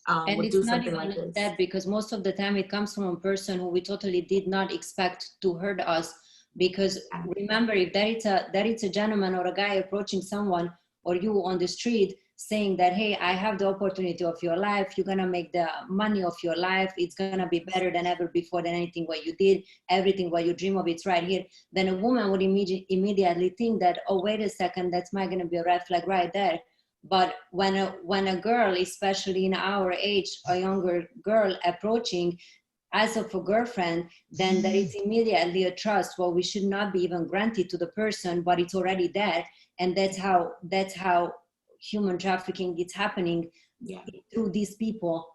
Speaker 7: and
Speaker 1: would
Speaker 7: it's
Speaker 1: do
Speaker 7: not
Speaker 1: something
Speaker 7: even
Speaker 1: like this.
Speaker 7: that, because most of the time it comes from a person who we totally did not expect to hurt us. Because remember, if there is a gentleman or a guy approaching someone or you on the street saying that, hey, I have the opportunity of your life, you're gonna make the money of your life, it's gonna be better than ever before, than anything what you did, everything what you dream of, it's right here, then a woman would immediately think that, oh, wait a second, that's not gonna be a red flag right there. But when a girl, especially in our age, a younger girl approaching as of a girlfriend, then there is immediately a trust. Well, we should not be even granted to the person, but it's already there. And that's how human trafficking is happening through these people.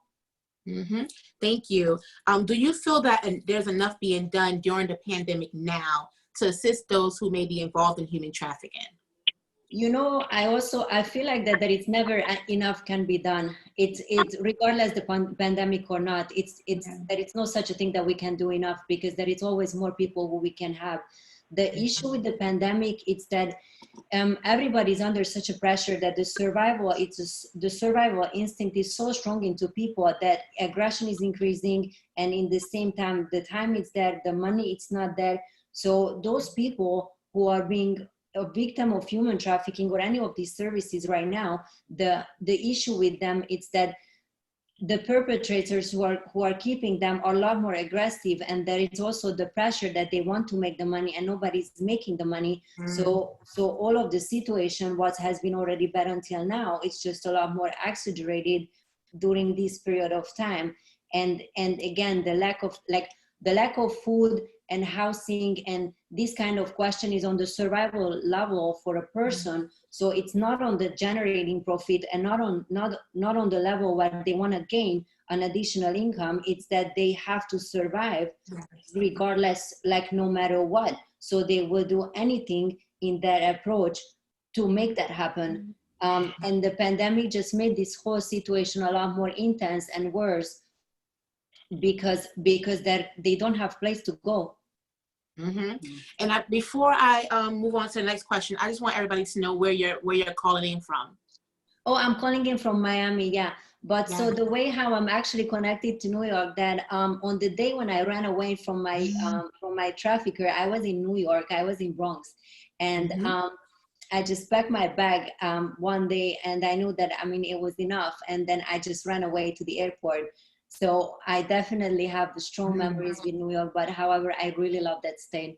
Speaker 1: Mm-hmm. Thank you. Do you feel that there's enough being done during the pandemic now to assist those who may be involved in human trafficking?
Speaker 7: I feel like that it's never enough can be done. It's regardless the pandemic or not. It's no such a thing that we can do enough, because there is always more people who we can have. The issue with the pandemic is that everybody's under such a pressure that the survival instinct is so strong into people that aggression is increasing, and in the same time the time is there, the money it's not there. So those people who are being a victim of human trafficking or any of these services right now, the issue with them is that the perpetrators who are keeping them are a lot more aggressive, and there is also the pressure that they want to make the money and nobody's making the money. So all of the situation, what has been already bad until now, it's just a lot more exaggerated during this period of time. And again, the lack of food and housing and this kind of question is on the survival level for a person. So it's not on the generating profit and not on the level where they want to gain an additional income. It's that they have to survive regardless, like no matter what. So they will do anything in that approach to make that happen. And the pandemic just made this whole situation a lot more intense and worse because they don't have place to go.
Speaker 1: And before I move on to the next question, I just want everybody to know where you're calling in from.
Speaker 7: Oh, I'm calling in from Miami, yeah. But so the way how I'm actually connected to New York, that on the day when I ran away from my trafficker, I was in New York, I was in Bronx, and I just packed my bag one day, and I knew that it was enough, and then I just ran away to the airport. So I definitely have strong memories with New York, but however, I really love that state.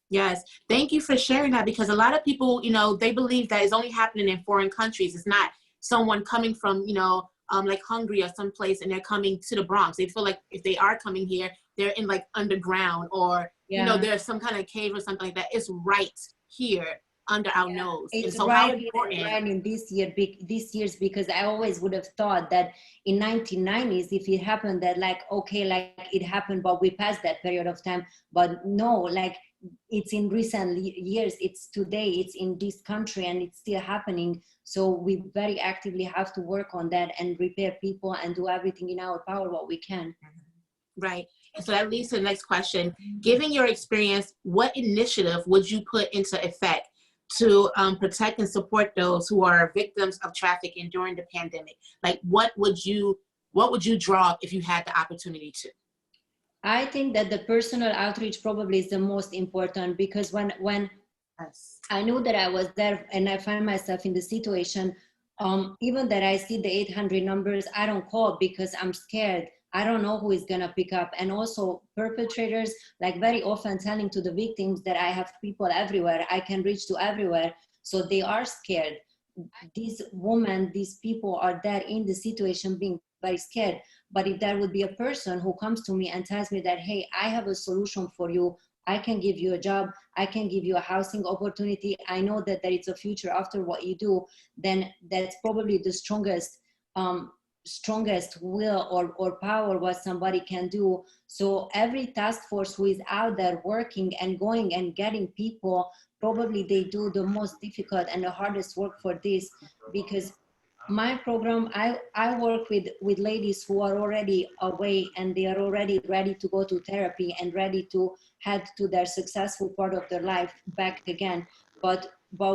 Speaker 1: Yes, thank you for sharing that, because a lot of people, they believe that it's only happening in foreign countries. It's not someone coming from, like Hungary or someplace, and they're coming to the Bronx. They feel like if they are coming here, they're in like underground, or, there's some kind of cave or something like that. It's right here under our nose.
Speaker 7: It's
Speaker 1: and so
Speaker 7: right,
Speaker 1: how important.
Speaker 7: right in this years, because I always would have thought that in 1990s, if it happened, that it happened, but we passed that period of time. But no, it's in recent years, it's today, it's in this country, and it's still happening. So we very actively have to work on that and repair people and do everything in our power what we can.
Speaker 1: Right. And so that leads to the next question. Given your experience, what initiative would you put into effect to protect and support those who are victims of trafficking during the pandemic? Like, what would you draw up if you had the opportunity to?
Speaker 7: I think that the personal outreach probably is the most important, because when I knew that I was there and I find myself in the situation, even that I see the 800 numbers, I don't call because I'm scared. I don't know who is gonna pick up. And also perpetrators, very often telling to the victims that I have people everywhere, I can reach to everywhere. So they are scared. These women, these people are there in the situation being very scared. But if there would be a person who comes to me and tells me that, hey, I have a solution for you, I can give you a job, I can give you a housing opportunity, I know that there is a future after what you do, then that's probably the strongest will or power what somebody can do. So every task force who is out there working and going and getting people, probably they do the most difficult and the hardest work for this, because my program, I work with ladies who are already away and they are already ready to go to therapy and ready to head to their successful part of their life back again. But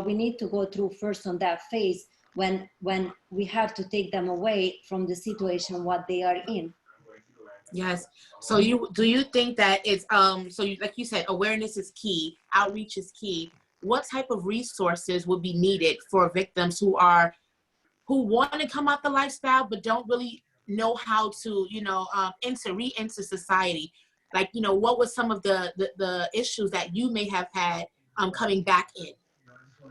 Speaker 7: we need to go through first on that phase when we have to take them away from the situation what they are in.
Speaker 1: Yes. So do you think that it's like you said, awareness is key, outreach is key. What type of resources would be needed for victims who want to come out the lifestyle but don't really know how to re-enter society? Like, what was some of the issues that you may have had coming back in?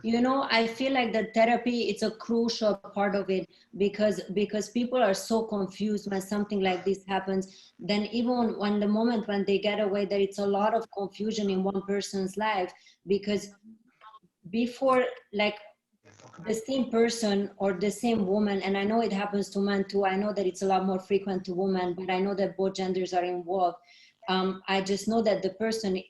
Speaker 7: I feel like the therapy, it's a crucial part of it, because people are so confused when something like this happens. Then even when the moment when they get away, there is a lot of confusion in one person's life, because before, the same person or the same woman, and I know it happens to men too, I know that it's a lot more frequent to women, but I know that both genders are involved. I just know that the person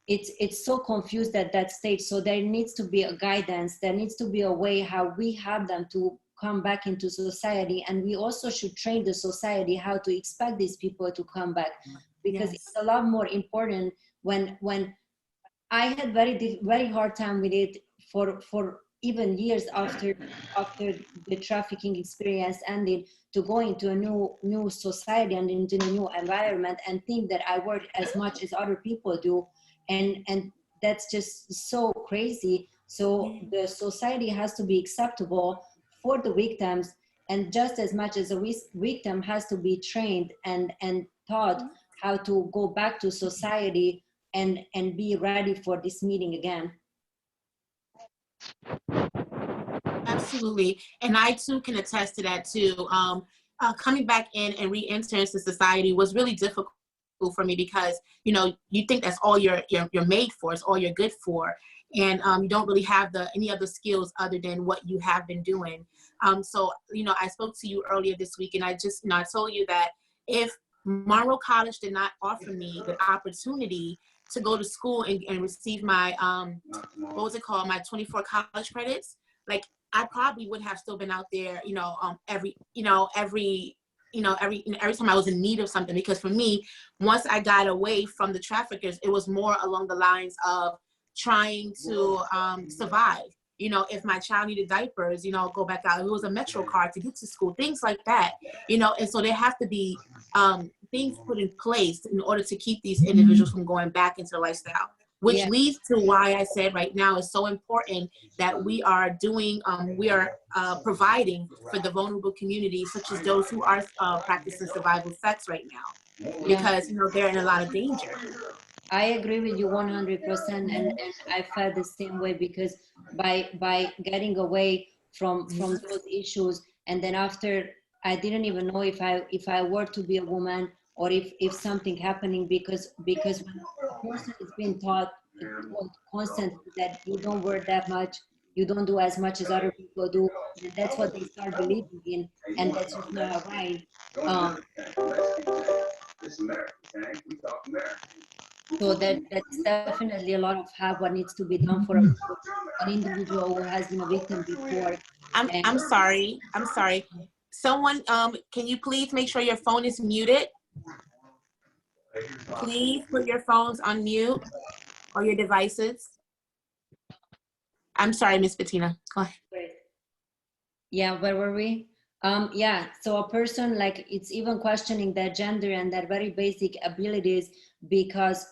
Speaker 7: it's so confused at that stage. So there needs to be a guidance, there needs to be a way how we have them to come back into society, and we also should train the society how to expect these people to come back, because it's a lot more important when I had very hard time with it for even years after the trafficking experience ended, to go into a new society and into a new environment and think that I work as much as other people do, and that's just so crazy. So the society has to be acceptable for the victims, and just as much as a victim has to be trained and taught how to go back to society and be ready for this meeting again.
Speaker 1: Absolutely. And I too can attest to that too. Coming back in and re-entering into society was really difficult for me because, you know, you think that's all you're made for, it's all you're good for. And you don't really have any other skills other than what you have been doing. So, you know, I spoke to you earlier this week and I just, you know, I told you that if Monroe College did not offer me the opportunity to go to school and receive my, what was it called, my 24 college credits, like I probably would have still been out there, you know, every time I was in need of something. Because for me, once I got away from the traffickers, it was more along the lines of trying to survive. You know, if my child needed diapers, you know, go back out. It was a Metro card to get to school, things like that, you know. And so there have to be things put in place in order to keep these individuals from going back into the lifestyle. Which leads to why I said right now it's so important that we are doing, providing for the vulnerable communities, such as those who are practicing survival sex right now, because, you know, they're in a lot of danger.
Speaker 7: I agree with you 100%, and I felt the same way, because by getting away from those issues, and then after, I didn't even know if I were to be a woman, or if something happening, because when a person is being told constantly that you don't work that much, you don't do as much as other people do, and that's what they start believing in, and that's just not right. So that's definitely a lot of what needs to be done for an individual who has been a victim before.
Speaker 1: I'm sorry. Someone, can you please make sure your phone is muted? Please put your phones on mute or your devices. I'm sorry, Miss Bettina. Go ahead.
Speaker 7: Yeah, where were we? Yeah, so a person, like, it's even questioning their gender and their very basic abilities, because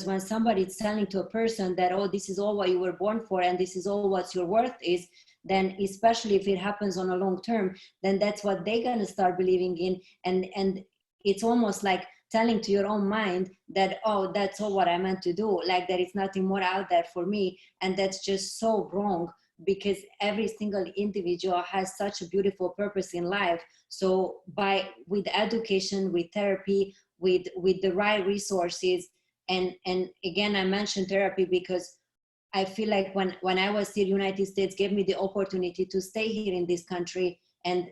Speaker 7: when somebody is telling to a person that, oh, this is all what you were born for and this is all what your worth is, then especially if it happens on a long term, then that's what they're gonna start believing in, and it's almost like telling to your own mind that, oh, that's all what I meant to do, like there is nothing more out there for me, and that's just so wrong, because every single individual has such a beautiful purpose in life. So with education, with therapy, with the right resources, and again, I mentioned therapy because I feel like when I was here, United States gave me the opportunity to stay here in this country, and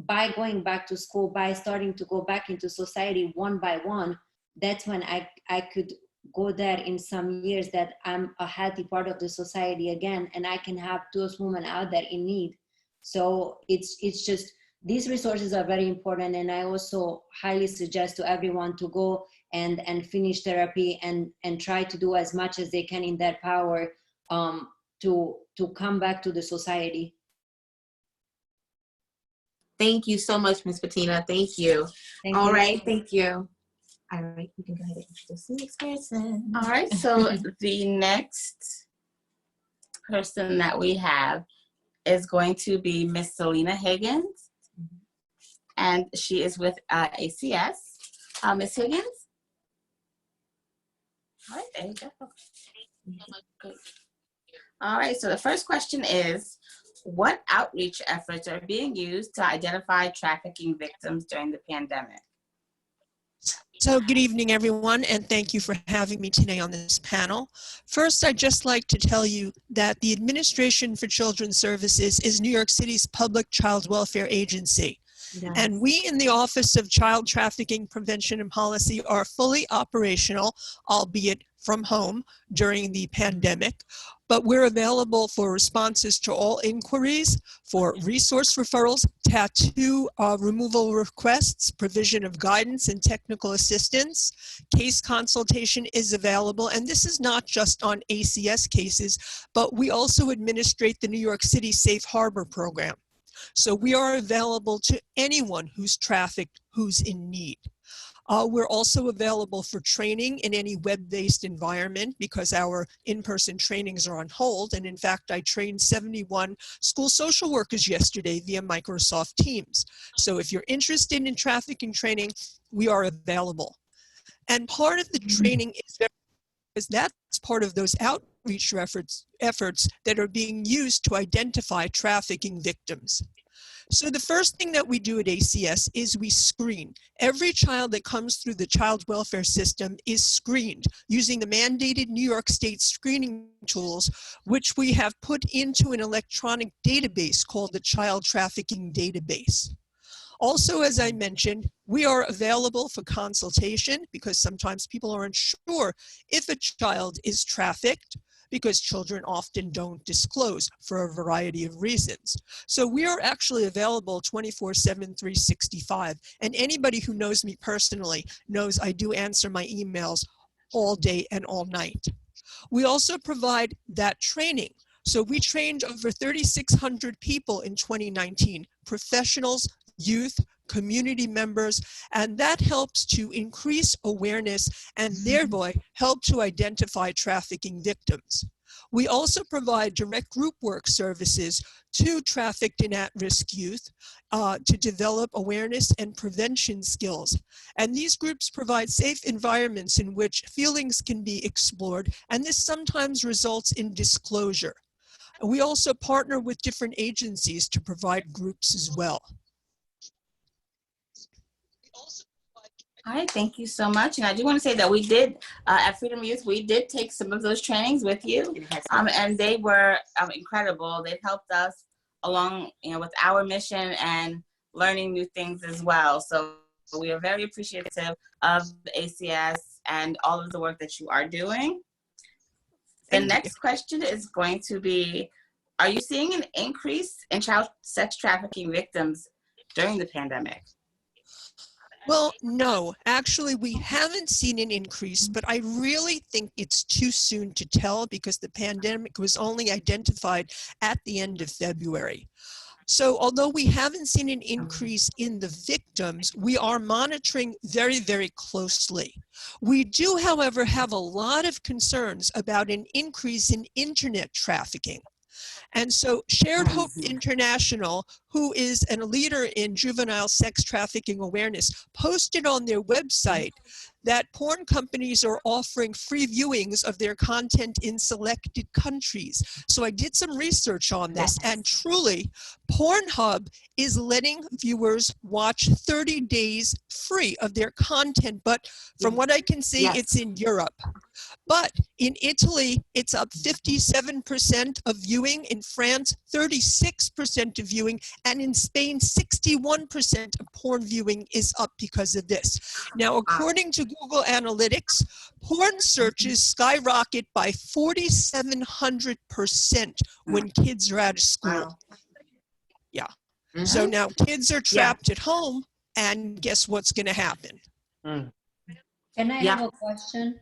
Speaker 7: by going back to school, by starting to go back into society one by one, that's when I could go there in some years, that I'm a healthy part of the society again, and I can help those women out there in need. So it's just, these resources are very important, and I also highly suggest to everyone to go and finish therapy and try to do as much as they can in their power to come back to the society.
Speaker 1: Thank you so much, Miss Bettina. Thank you. All right, thank you. All right, you can go ahead and introduce the next person.
Speaker 2: All right, so the next person that we have is going to be Miss Selena Higgins, and she is with ACS. Miss Higgins? All right, there you go. All right, so the first question is, what outreach efforts are being used to identify trafficking victims during the pandemic?
Speaker 8: So good evening, everyone, and thank you for having me today on this panel. First, I'd just like to tell you that the Administration for Children's Services is New York City's public child welfare agency.
Speaker 4: Yes.
Speaker 8: And we in the Office of Child Trafficking Prevention and Policy are fully operational, albeit from home during the pandemic, but we're available for responses to all inquiries, for resource referrals, tattoo removal requests, provision of guidance and technical assistance. Case consultation is available, and this is not just on ACS cases, but we also administrate the New York City Safe Harbor program. So we are available to anyone who's trafficked, who's in need. We're also available for training in any web-based environment because our in-person trainings are on hold. And in fact, I trained 71 school social workers yesterday via Microsoft Teams. So if you're interested in trafficking training, we are available. And part of the training is because that's part of those outreach efforts that are being used to identify trafficking victims. So the first thing that we do at ACS is we screen. Every child that comes through the child welfare system is screened using the mandated New York State screening tools, which we have put into an electronic database called the Child Trafficking Database. Also, as I mentioned, we are available for consultation because sometimes people aren't sure if a child is trafficked because children often don't disclose for a variety of reasons. So we are actually available 24/7, 365. And anybody who knows me personally knows I do answer my emails all day and all night. We also provide that training. So we trained over 3,600 people in 2019, professionals, youth, community members, and that helps to increase awareness and thereby help to identify trafficking victims. We also provide direct group work services to trafficked and at-risk youth to develop awareness and prevention skills. And these groups provide safe environments in which feelings can be explored, and this sometimes results in disclosure. We also partner with different agencies to provide groups as well.
Speaker 2: All right, thank you so much. And I do want to say that we did, at Freedom Youth, we did take some of those trainings with you, and they were incredible. They helped us along, with our mission and learning new things as well. So we are very appreciative of ACS and all of the work that you are doing. The next question is going to be, are you seeing an increase in child sex trafficking victims during the pandemic?
Speaker 8: Well, no, actually, we haven't seen an increase, but I really think it's too soon to tell because the pandemic was only identified at the end of February. So although we haven't seen an increase in the victims, we are monitoring very, very closely. We do, however, have a lot of concerns about an increase in internet trafficking. And so Shared Hope International, who is a leader in juvenile sex trafficking awareness, posted on their website that porn companies are offering free viewings of their content in selected countries. So I did some research on this, and truly, Pornhub is letting viewers watch 30 days free of their content, but from what I can see, it's in Europe. But in Italy, it's up 57% of viewing, in France, 36% of viewing, and in Spain, 61% of porn viewing is up because of this. Now, according to Google Analytics, porn searches skyrocket by 4,700% when kids are out of school. Yeah. So now kids are trapped at home, and guess what's going to happen?
Speaker 7: Can I have a question?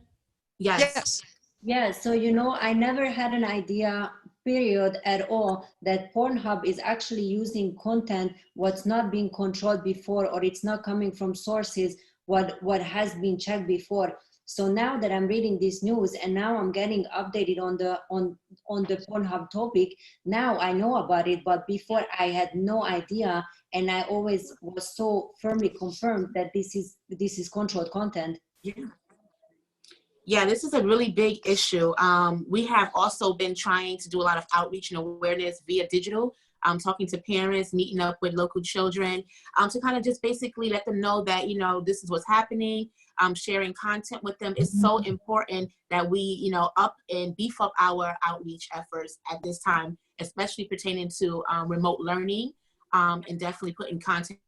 Speaker 8: Yes.
Speaker 7: Yeah, so I never had an idea, period, at all, that Pornhub is actually using content what's not being controlled before, or it's not coming from sources what has been checked before. So now that I'm reading this news and now I'm getting updated on the Pornhub topic, now I know about it, but before I had no idea, and I always was so firmly confirmed that this is controlled content.
Speaker 1: Yeah, this is a really big issue. We have also been trying to do a lot of outreach and awareness via digital, talking to parents, meeting up with local children, to kind of just basically let them know that, this is what's happening. Sharing content with them is so important that we, up and beef up our outreach efforts at this time, especially pertaining to remote learning, and definitely putting content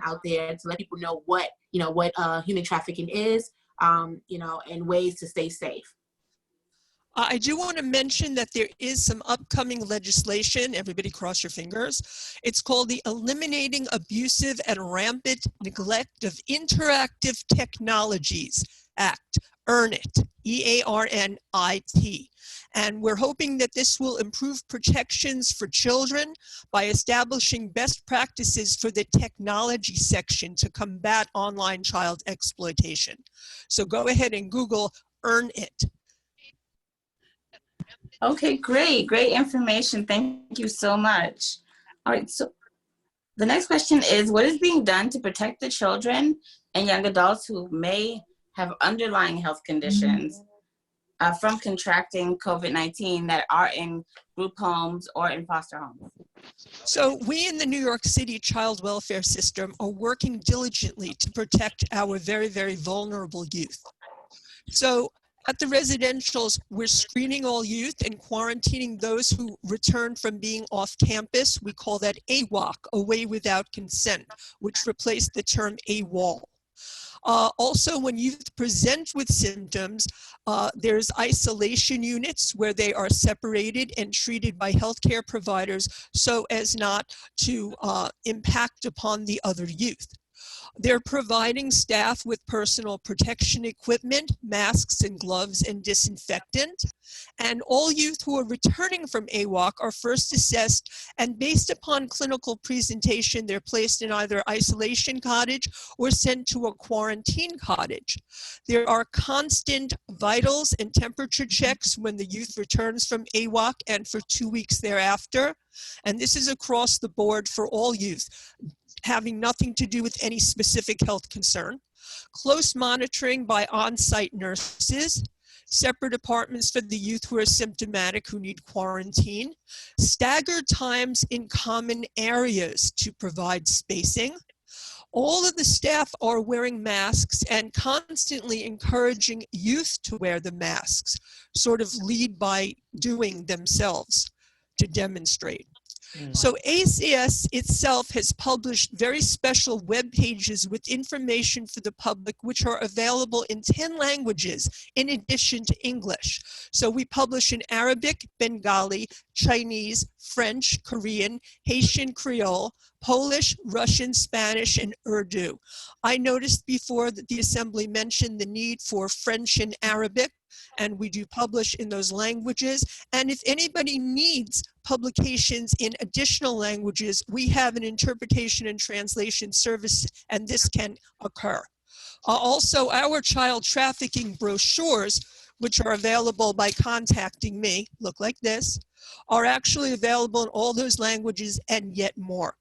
Speaker 1: out there to let people know what human trafficking is, and ways to stay safe.
Speaker 8: I do want to mention that there is some upcoming legislation. Everybody cross your fingers. It's called the Eliminating Abusive and Rampant Neglect of Interactive Technologies Act, EARN IT, EARNIT. And we're hoping that this will improve protections for children by establishing best practices for the technology section to combat online child exploitation. So go ahead and Google EARN IT.
Speaker 2: Okay, great information. Thank you so much. All right, so the next question is, what is being done to protect the children and young adults who may have underlying health conditions from contracting COVID-19 that are in group homes or in foster homes?
Speaker 8: So we in the New York City child welfare system are working diligently to protect our very, very vulnerable youth. So at the residentials, we're screening all youth and quarantining those who return from being off campus. We call that AWOC, away without consent, which replaced the term AWOL. Also, when youth present with symptoms, there's isolation units where they are separated and treated by healthcare providers so as not to impact upon the other youth. They're providing staff with personal protection equipment, masks and gloves and disinfectant. And all youth who are returning from AWOC are first assessed, and based upon clinical presentation, they're placed in either isolation cottage or sent to a quarantine cottage. There are constant vitals and temperature checks when the youth returns from AWOC and for 2 weeks thereafter. And this is across the board for all youth, having nothing to do with any specific health concern. Close monitoring by on-site nurses, separate apartments for the youth who are symptomatic who need quarantine, staggered times in common areas to provide spacing. All of the staff are wearing masks and constantly encouraging youth to wear the masks, sort of lead by doing themselves to demonstrate. So ACS itself has published very special web pages with information for the public, which are available in 10 languages in addition to English. So we publish in Arabic, Bengali, Chinese, French, Korean, Haitian Creole, Polish, Russian, Spanish, and Urdu. I noticed before that the Assembly mentioned the need for French and Arabic, and we do publish in those languages. And if anybody needs publications in additional languages, we have an interpretation and translation service, and this can occur. Also, our child trafficking brochures, which are available by contacting me, look like this, are actually available in all those languages and yet more.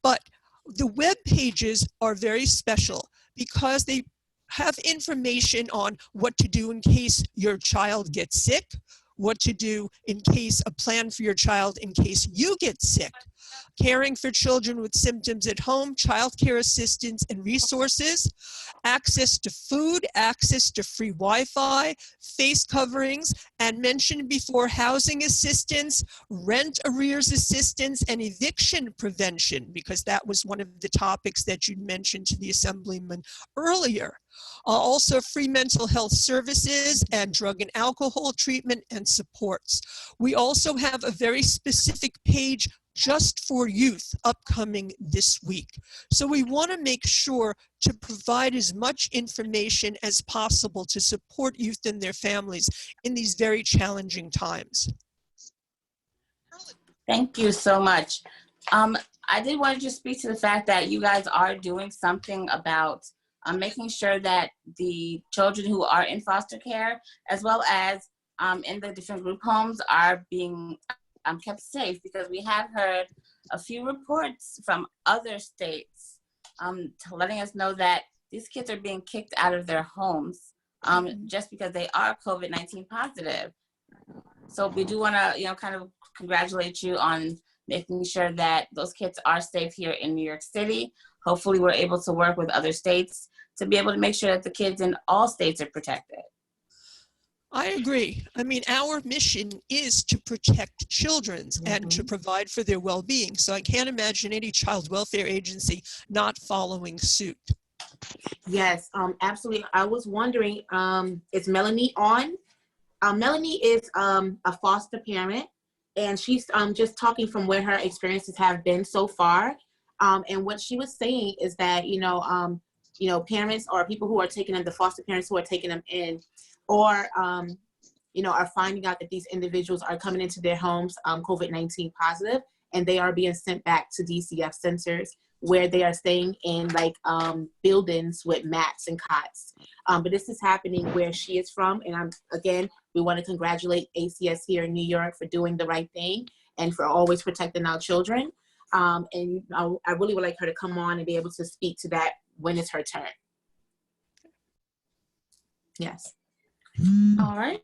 Speaker 8: But the web pages are very special because they have information on what to do in case your child gets sick, what to do in case, a plan for your child in case you get sick, caring for children with symptoms at home, childcare assistance and resources, access to food, access to free Wi-Fi, face coverings, and mentioned before, housing assistance, rent arrears assistance, and eviction prevention, because that was one of the topics that you mentioned to the Assemblyman earlier. Also free mental health services and drug and alcohol treatment and supports. We also have a very specific page just for youth upcoming this week. So we want to make sure to provide as much information as possible to support youth and their families in these very challenging times.
Speaker 2: Thank you so much. I did want to just speak to the fact that you guys are doing something about making sure that the children who are in foster care, as well as in the different group homes, are being kept safe, because we have heard a few reports from other states letting us know that these kids are being kicked out of their homes just because they are COVID-19 positive. So we do want to, kind of congratulate you on making sure that those kids are safe here in New York City. Hopefully we're able to work with other states to be able to make sure that the kids in all states are protected.
Speaker 8: I agree. I mean, our mission is to protect children and to provide for their well-being. So I can't imagine any child welfare agency not following suit.
Speaker 1: Yes, absolutely. I was wondering, is Melanie on? Melanie is a foster parent, and she's just talking from where her experiences have been so far. And what she was saying is that, parents or people who are taking them, the foster parents who are taking them in, or, are finding out that these individuals are coming into their homes COVID-19 positive, and they are being sent back to DCF centers where they are staying in buildings with mats and cots. But this is happening where she is from. And we want to congratulate ACS here in New York for doing the right thing and for always protecting our children. And I really would like her to come on and be able to speak to that when it's her turn. Yes.
Speaker 2: All right.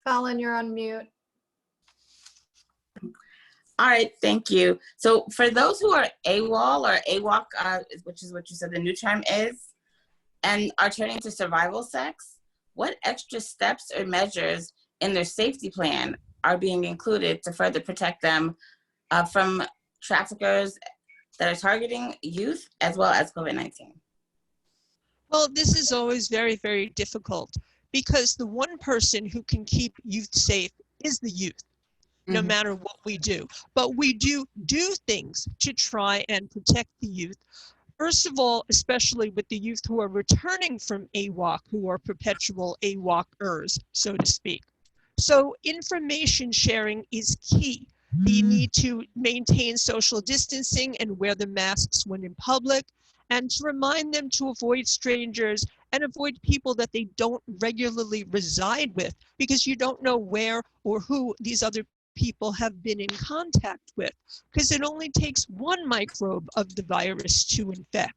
Speaker 9: Colin, you're on mute.
Speaker 2: All right, thank you. So for those who are AWOL or AWOC, which is what you said the new term is, and are turning to survival sex, what extra steps or measures in their safety plan are being included to further protect them from traffickers that are targeting youth as well as COVID-19?
Speaker 8: Well, this is always very, very difficult because the one person who can keep youth safe is the youth, no matter what we do. But we do things to try and protect the youth. First of all, especially with the youth who are returning from AWOC, who are perpetual AWOCers, so to speak. So information sharing is key. You need to maintain social distancing and wear the masks when in public, and to remind them to avoid strangers and avoid people that they don't regularly reside with, because you don't know where or who these other people have been in contact with, because it only takes one microbe of the virus to infect.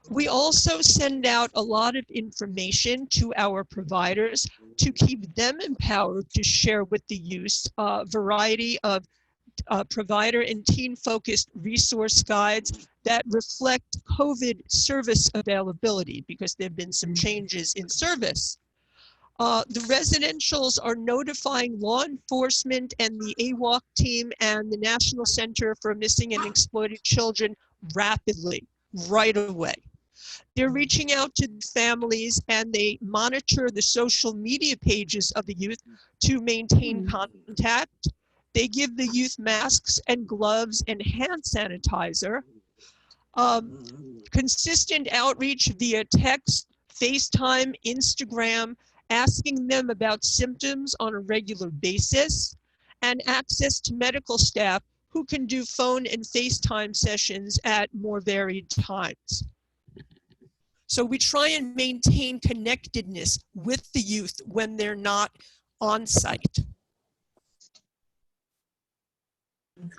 Speaker 8: We also send out a lot of information to our providers to keep them empowered to share with the youth a variety of provider and teen-focused resource guides that reflect COVID service availability, because there have been some changes in service. The residentials are notifying law enforcement and the AWOC team and the National Center for Missing and Exploited Children rapidly, right away. They're reaching out to families, and they monitor the social media pages of the youth to maintain contact. They give the youth masks and gloves and hand sanitizer. Consistent outreach via text, FaceTime, Instagram, asking them about symptoms on a regular basis, and access to medical staff who can do phone and FaceTime sessions at more varied times. So we try and maintain connectedness with the youth when they're not on site.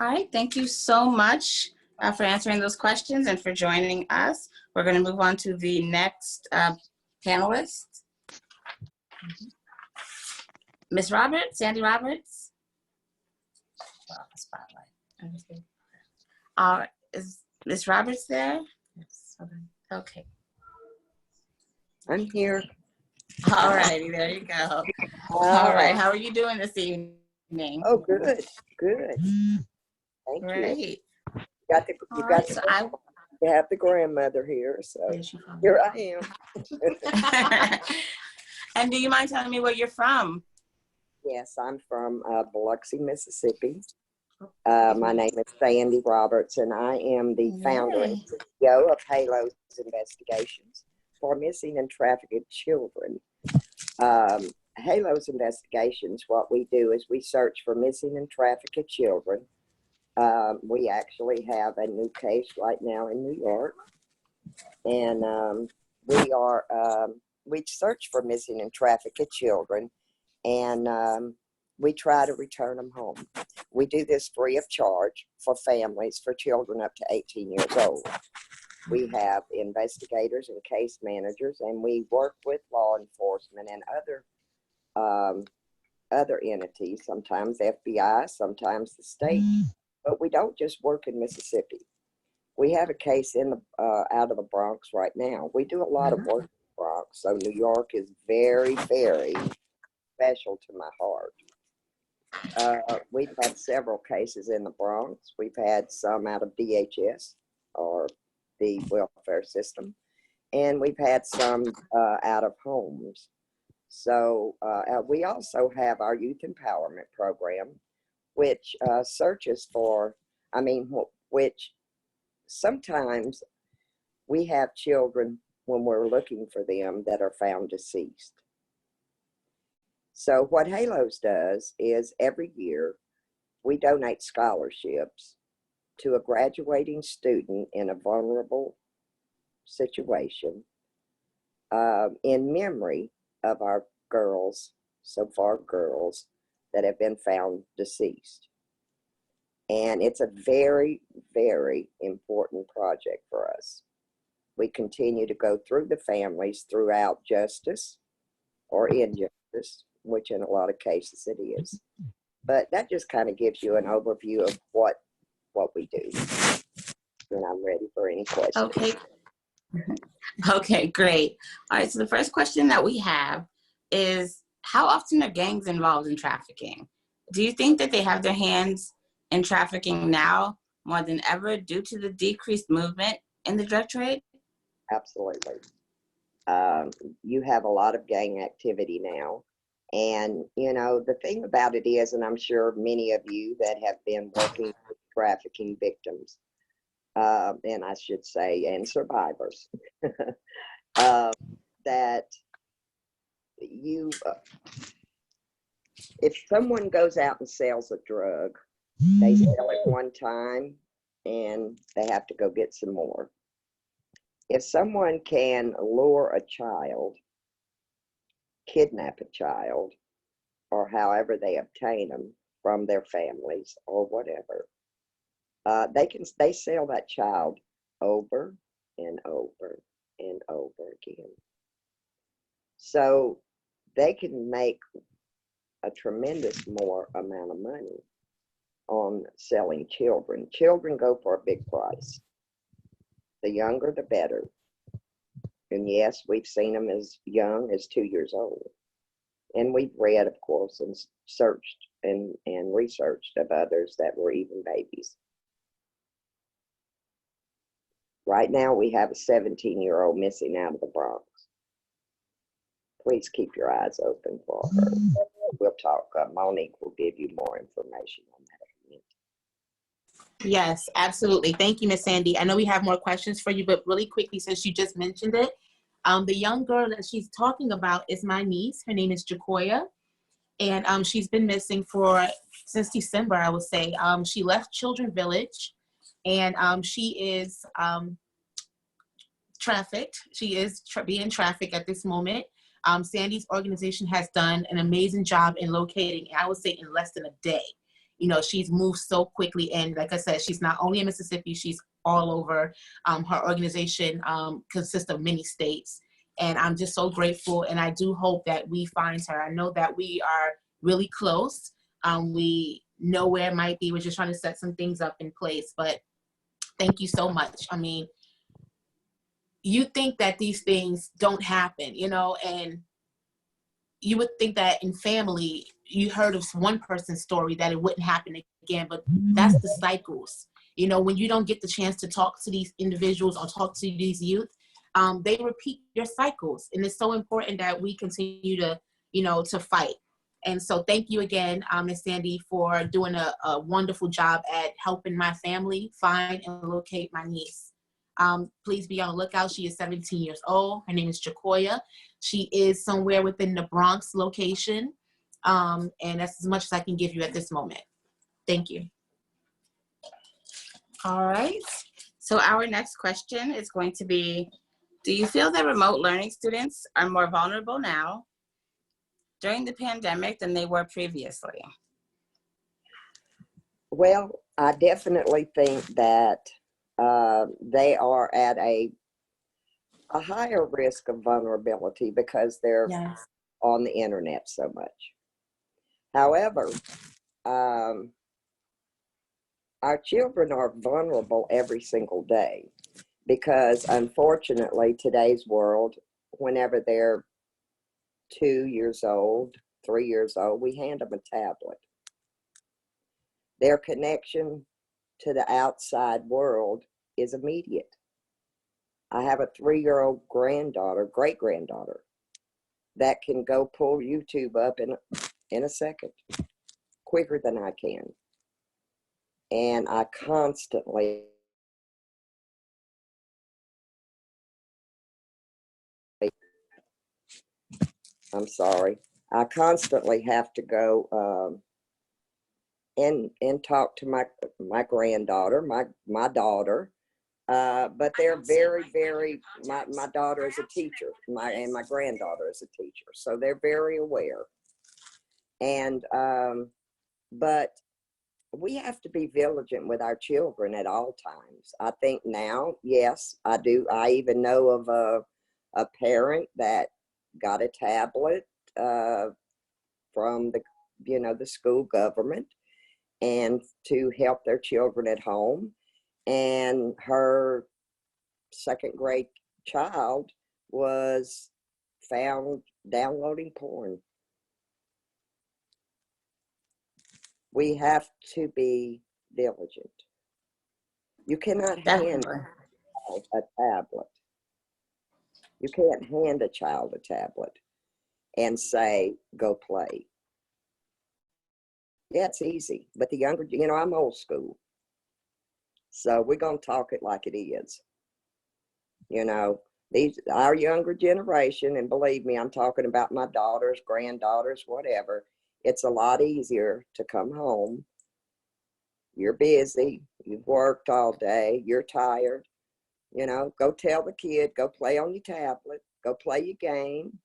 Speaker 2: All right, thank you so much for answering those questions and for joining us. We're going to move on to the next panelist. Ms. Roberts, Sandy Roberts. Spotlight. Is Ms. Roberts there? Yes. Okay.
Speaker 10: I'm here.
Speaker 2: All righty, there you go. All right, how are you doing this evening?
Speaker 10: Oh, good, good. Thank
Speaker 2: Great.
Speaker 10: you. You have the grandmother here, so here I am.
Speaker 2: And do you mind telling me where you're from?
Speaker 10: Yes, I'm from Biloxi, Mississippi. My name is Sandy Roberts, and I am the founder and CEO of Halo's Investigations for Missing and Trafficked Children. Halo's Investigations, what we do is we search for missing and trafficked children. We actually have a new case right now in New York, and we search for missing and trafficked children, and we try to return them home. We do this free of charge for families for children up to 18 years old. We have investigators and case managers, and we work with law enforcement and other other entities, sometimes FBI, sometimes the state, but we don't just work in Mississippi. We have a case in the out of the Bronx right now. We do a lot of work in the Bronx, so New York is very, very special to my heart. We've had several cases in the Bronx. We've had some out of DHS, or the welfare system, and we've had some out of homes. So we also have our youth empowerment program, which searches for, which sometimes we have children when we're looking for them that are found deceased. So what Halos does is every year we donate scholarships to a graduating student in a vulnerable situation in memory of our girls, so far girls, that have been found deceased. And it's a very, very important project for us. We continue to go through the families throughout justice or injustice, which in a lot of cases it is. But that just kind of gives you an overview of what we do. And I'm ready for any questions.
Speaker 2: Okay. Okay, great. All right, so the first question that we have is, how often are gangs involved in trafficking? Do you think that they have their hands in trafficking now more than ever due to the decreased movement in the drug trade?
Speaker 10: Absolutely. You have a lot of gang activity now. And, you know, the thing about it is, and I'm sure many of you that have been working with trafficking victims, and I should say, and survivors, that you, if someone goes out and sells a drug, they sell it one time and they have to go get some more. If someone can lure a child, kidnap a child, or however they obtain them from their families or whatever, they sell that child over and over and over again. So they can make a tremendous more amount of money on selling children. Children go for a big price. The younger, the better. And yes, we've seen them as young as 2 years old. And we've read, of course, and searched and researched of others that were even babies. Right now, we have a 17-year-old missing out of the Bronx. Please keep your eyes open for her. We'll talk. Monique will give you more information on that.
Speaker 1: Yes, absolutely. Thank you, Miss Sandy. I know we have more questions for you, but really quickly, since you just mentioned it, the young girl that she's talking about is my niece. Her name is Jacoya, and she's been missing since December, I would say. She left Children Village, and she is trafficked. She is being trafficked at this moment. Sandy's organization has done an amazing job in locating, I would say, in less than a day. You know, she's moved so quickly, and like I said, she's not only in Mississippi, she's all over. Her organization consists of many states, and I'm just so grateful, and I do hope that we find her. I know that we are really close. We know where it might be. We're just trying to set some things up in place, but thank you so much. I mean, you think that these things don't happen, you know, and you would think that in family, you heard of one person's story that it wouldn't happen again, but that's the cycles. You know, when you don't get the chance to talk to these individuals or talk to these youth, they repeat their cycles. And it's so important that we continue to, you know, to fight. And so thank you again, Ms. Sandy, for doing a wonderful job at helping my family find and locate my niece. Please be on the lookout. She is 17 years old. Her name is Jacoya. She is somewhere within the Bronx location. And that's as much as I can give you at this moment. Thank you.
Speaker 2: All right. So our next question is going to be, do you feel that remote learning students are more vulnerable now during the pandemic than they were previously?
Speaker 10: Well, I definitely think that they are at a higher risk of vulnerability because they're on the internet so much. However, our children are vulnerable every single day because unfortunately today's world, whenever they're 2 years old, 3 years old, we hand them a tablet. Their connection to the outside world is immediate. I have a 3-year-old granddaughter, great granddaughter, that can go pull YouTube up in a second, quicker than I can. And I constantly I constantly have to go and talk to my granddaughter, my daughter. But they're very, my daughter is a teacher, and my granddaughter is a teacher, so they're very aware. And but we have to be vigilant with our children at all times. I think now, yes, I do. I even know of a parent that got a tablet from the school government, and to help their children at home. And her second grade child was found downloading porn. We have to be diligent. You cannot hand a tablet. You can't hand a child a tablet and say, go play. Yeah, it's easy. But the younger, I'm old school. So we're going to talk it like it is. Our younger generation, and believe me, I'm talking about my daughters, granddaughters, whatever. It's a lot easier to come home. You're busy. You've worked all day. You're tired. Go tell the kid, go play on your tablet, go play your game.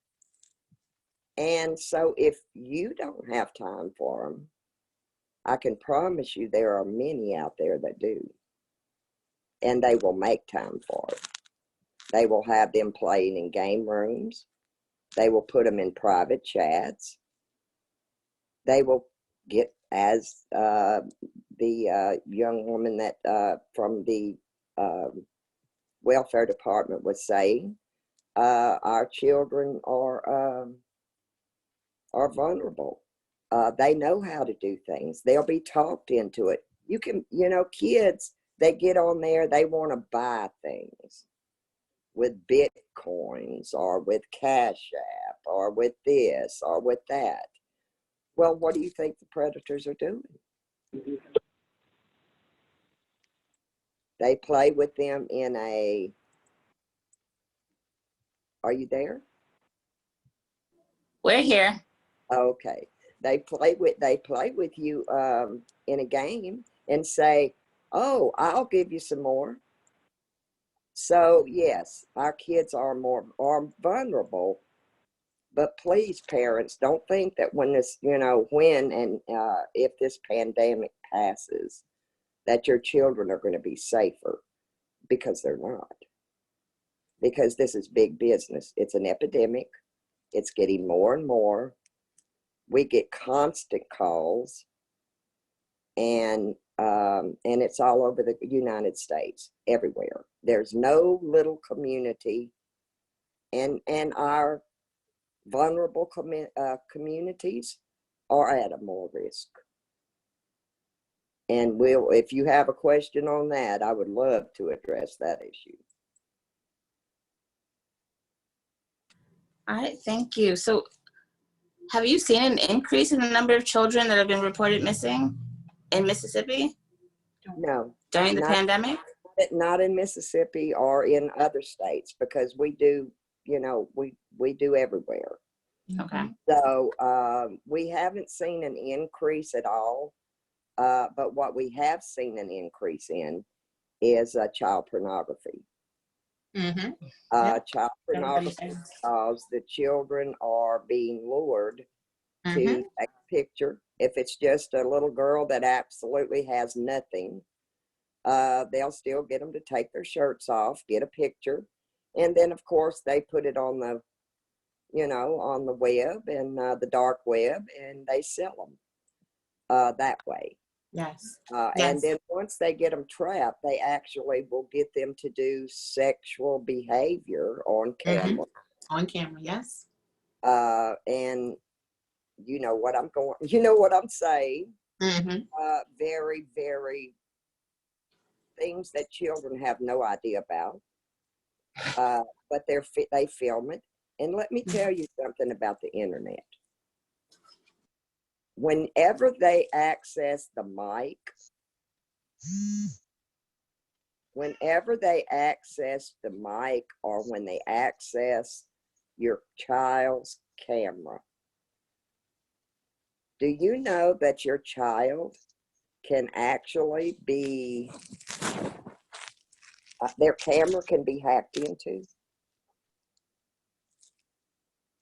Speaker 10: And so if you don't have time for them, I can promise you there are many out there that do. And they will make time for it. They will have them playing in game rooms. They will put them in private chats. They will get, as the young woman that from the welfare department was saying, our children are vulnerable. They know how to do things. They'll be talked into it. Kids, they get on there, they want to buy things with Bitcoins or with Cash App or with this or with that. Well, what do you think the predators are doing? They play with them in are you there?
Speaker 2: We're here.
Speaker 10: Okay. They play with you in a game and say, oh, I'll give you some more. So yes, our kids are vulnerable, but please, parents, don't think that when this, when and if this pandemic passes, that your children are going to be safer, because they're not. Because this is big business. It's an epidemic. It's getting more and more. We get constant calls, and it's all over the United States, everywhere. There's no little community, and our vulnerable communities are at a more risk. And if you have a question on that, I would love to address that issue.
Speaker 2: All right, thank you. So have you seen an increase in the number of children that have been reported missing in Mississippi?
Speaker 10: No.
Speaker 2: During the pandemic?
Speaker 10: Not in Mississippi or in other states, because we do, we do everywhere.
Speaker 2: Okay.
Speaker 10: So we haven't seen an increase at all. But what we have seen an increase in is child pornography.
Speaker 1: Mm-hmm.
Speaker 10: Child pornography, because the children are being lured to take a picture. If it's just a little girl that absolutely has nothing, they'll still get them to take their shirts off, get a picture, and then of course they put it on the you know, on the web and the dark web, and they sell them that way.
Speaker 2: Yes.
Speaker 10: And
Speaker 2: Yes.
Speaker 10: then once they get them trapped, they actually will get them to do sexual behavior on camera.
Speaker 2: On camera, yes.
Speaker 10: And you know what I'm going, you know what I'm saying. Very, very things that children have no idea about. But they film it. And let me tell you something about the internet. Whenever they access the mic, or when they access your child's camera, do you know that your child can actually be, their camera can be hacked into?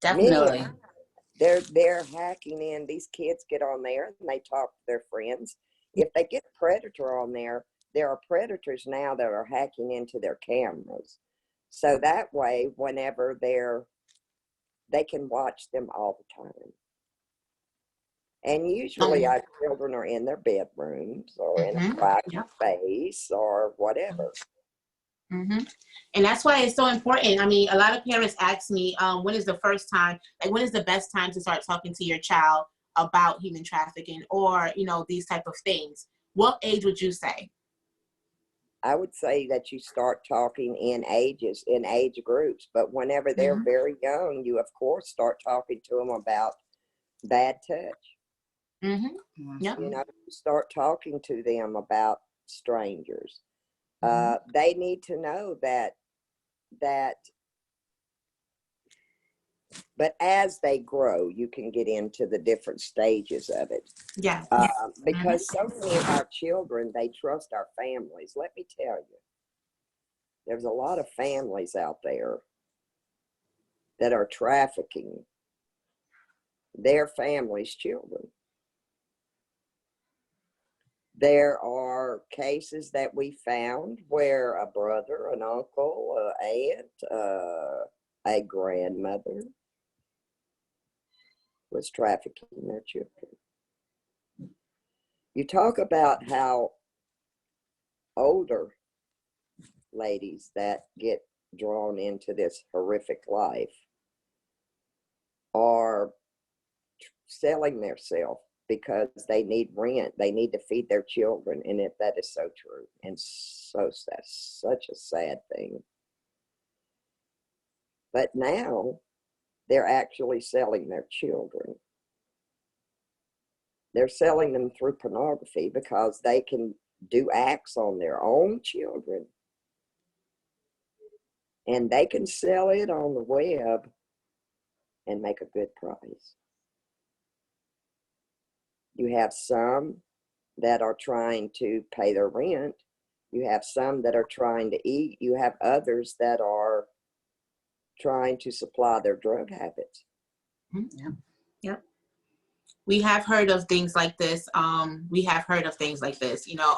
Speaker 2: Definitely.
Speaker 10: They're hacking in. These kids get on there and they talk to their friends. If they get a predator on there, there are predators now that are hacking into their cameras. So that way, whenever they can watch them all the time. And usually our children are in their bedrooms or in a private space or whatever.
Speaker 2: And that's why it's so important. I mean, a lot of parents ask me, when is the first time, like when is the best time to start talking to your child about human trafficking or, you know, these type of things? What age would you say?
Speaker 10: I would say that you start talking in age groups, but whenever they're very young, you of course start talking to them about bad touch. You know, you start talking to them about strangers. They need to know that, but as they grow, you can get into the different stages of it.
Speaker 2: Yeah.
Speaker 10: Because so many of our children, they trust our families. Let me tell you, there's a lot of families out there that are trafficking their families' children. There are cases that we found where a brother, an uncle, an aunt, a grandmother was trafficking their children. You talk about how older ladies that get drawn into this horrific life are selling themselves because they need rent, they need to feed their children, and that is so true, and so that's such a sad thing. But now they're actually selling their children. They're selling them through pornography because they can do acts on their own children, and they can sell it on the web and make a good price. You have some that are trying to pay their rent. You have some that are trying to eat. You have others that are trying to supply their drug habits.
Speaker 2: Yep. We have heard of things like this. You know,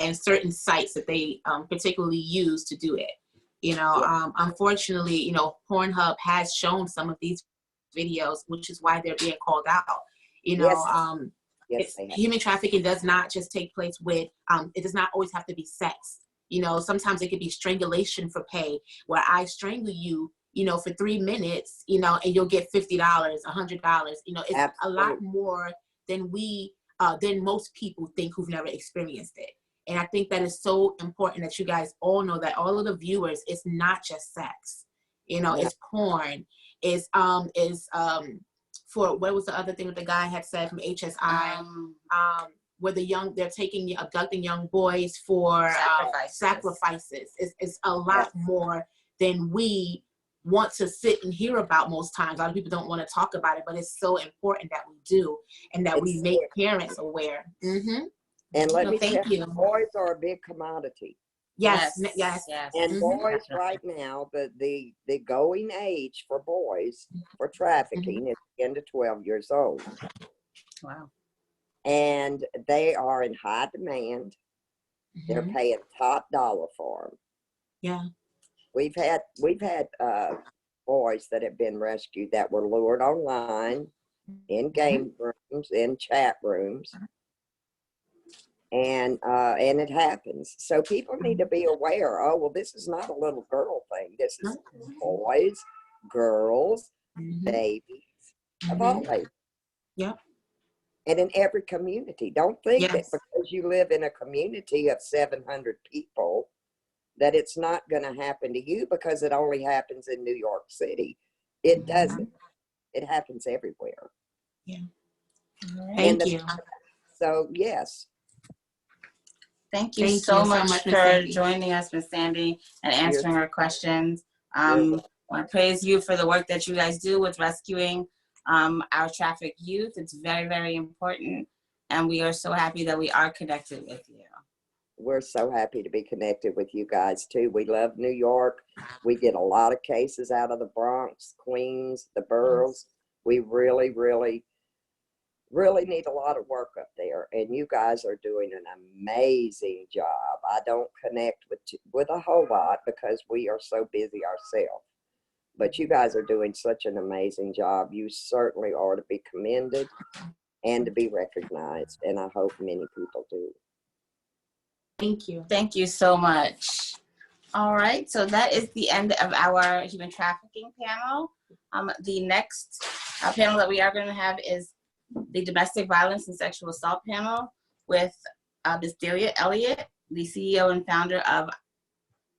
Speaker 2: and certain sites that they particularly use to do it. You know, unfortunately, you know, Pornhub has shown some of these videos, which is why they're being called out. You know, human trafficking does not just take place with, it does not always have to be sex. You know, sometimes it could be strangulation for pay, where I strangle you, you know, for 3 minutes, you know, and you'll get $50, $100. You know, it's a lot more than than most people think who've never experienced it. And I think that is so important that you guys all know that all of the viewers, it's not just sex. You know, it's porn. It's for, what was the other thing that the guy had said from HSI? Where they're abducting young boys for sacrifices. It's a lot more than we want to sit and hear about most times. A lot of people don't want to talk about it, but it's so important that we do and that we make parents aware.
Speaker 10: And let me tell you, boys are a big commodity.
Speaker 2: Yes.
Speaker 10: And boys right now, the going age for boys for trafficking is 10 to 12 years old.
Speaker 2: Wow.
Speaker 10: And they are in high demand. They're paying top dollar for them.
Speaker 2: Yeah.
Speaker 10: We've had boys that have been rescued that were lured online in game rooms, in chat rooms. And it happens. So people need to be aware, oh, well, this is not a little girl thing. This is boys, girls, babies, of all ages.
Speaker 2: Yep.
Speaker 10: And in every community. Don't think that
Speaker 2: Yes.
Speaker 10: because you live in a community of 700 people that it's not going to happen to you because it only happens in New York City. It doesn't. It happens everywhere.
Speaker 2: Yeah.
Speaker 10: And
Speaker 2: Thank you.
Speaker 10: So, yes.
Speaker 2: Thank you so much for joining us, Ms. Sandy, and answering our questions. I want to praise you for the work that you guys do with rescuing our trafficked youth. It's very, very important, and we are so happy that we are connected with you.
Speaker 10: We're so happy to be connected with you guys, too. We love New York. We get a lot of cases out of the Bronx, Queens, the boroughs. We really, really need a lot of work up there, and you guys are doing an amazing job. I don't connect with a whole lot because we are so busy ourselves, but you guys are doing such an amazing job. You certainly are to be commended and to be recognized, and I hope many people do.
Speaker 2: Thank you. Thank you so much. All right, so that is the end of our human trafficking panel. The next panel that we are going to have is the domestic violence and sexual assault panel with Ms. Delia Elliott, the CEO and founder of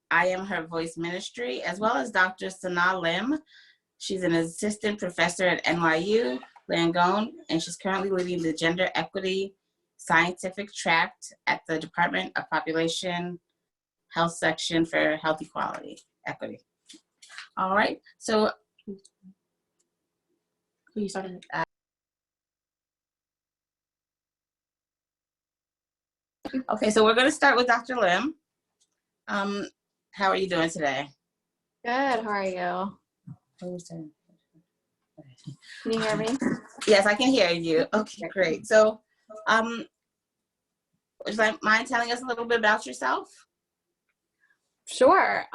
Speaker 2: I Am Her Voice Ministry, as well as Dr. Sana Lim. She's an assistant professor at NYU Langone, and she's currently leading the gender equity scientific track at the Department of Population Health section for health equity. All right, so you started. Okay, so we're going to start with Dr. Lim. How are you doing today?
Speaker 9: Good. How are you?
Speaker 2: Can
Speaker 9: you hear me?
Speaker 2: Yes, I can hear you. Okay, great. So, would you mind telling us a little bit about yourself?
Speaker 9: Sure.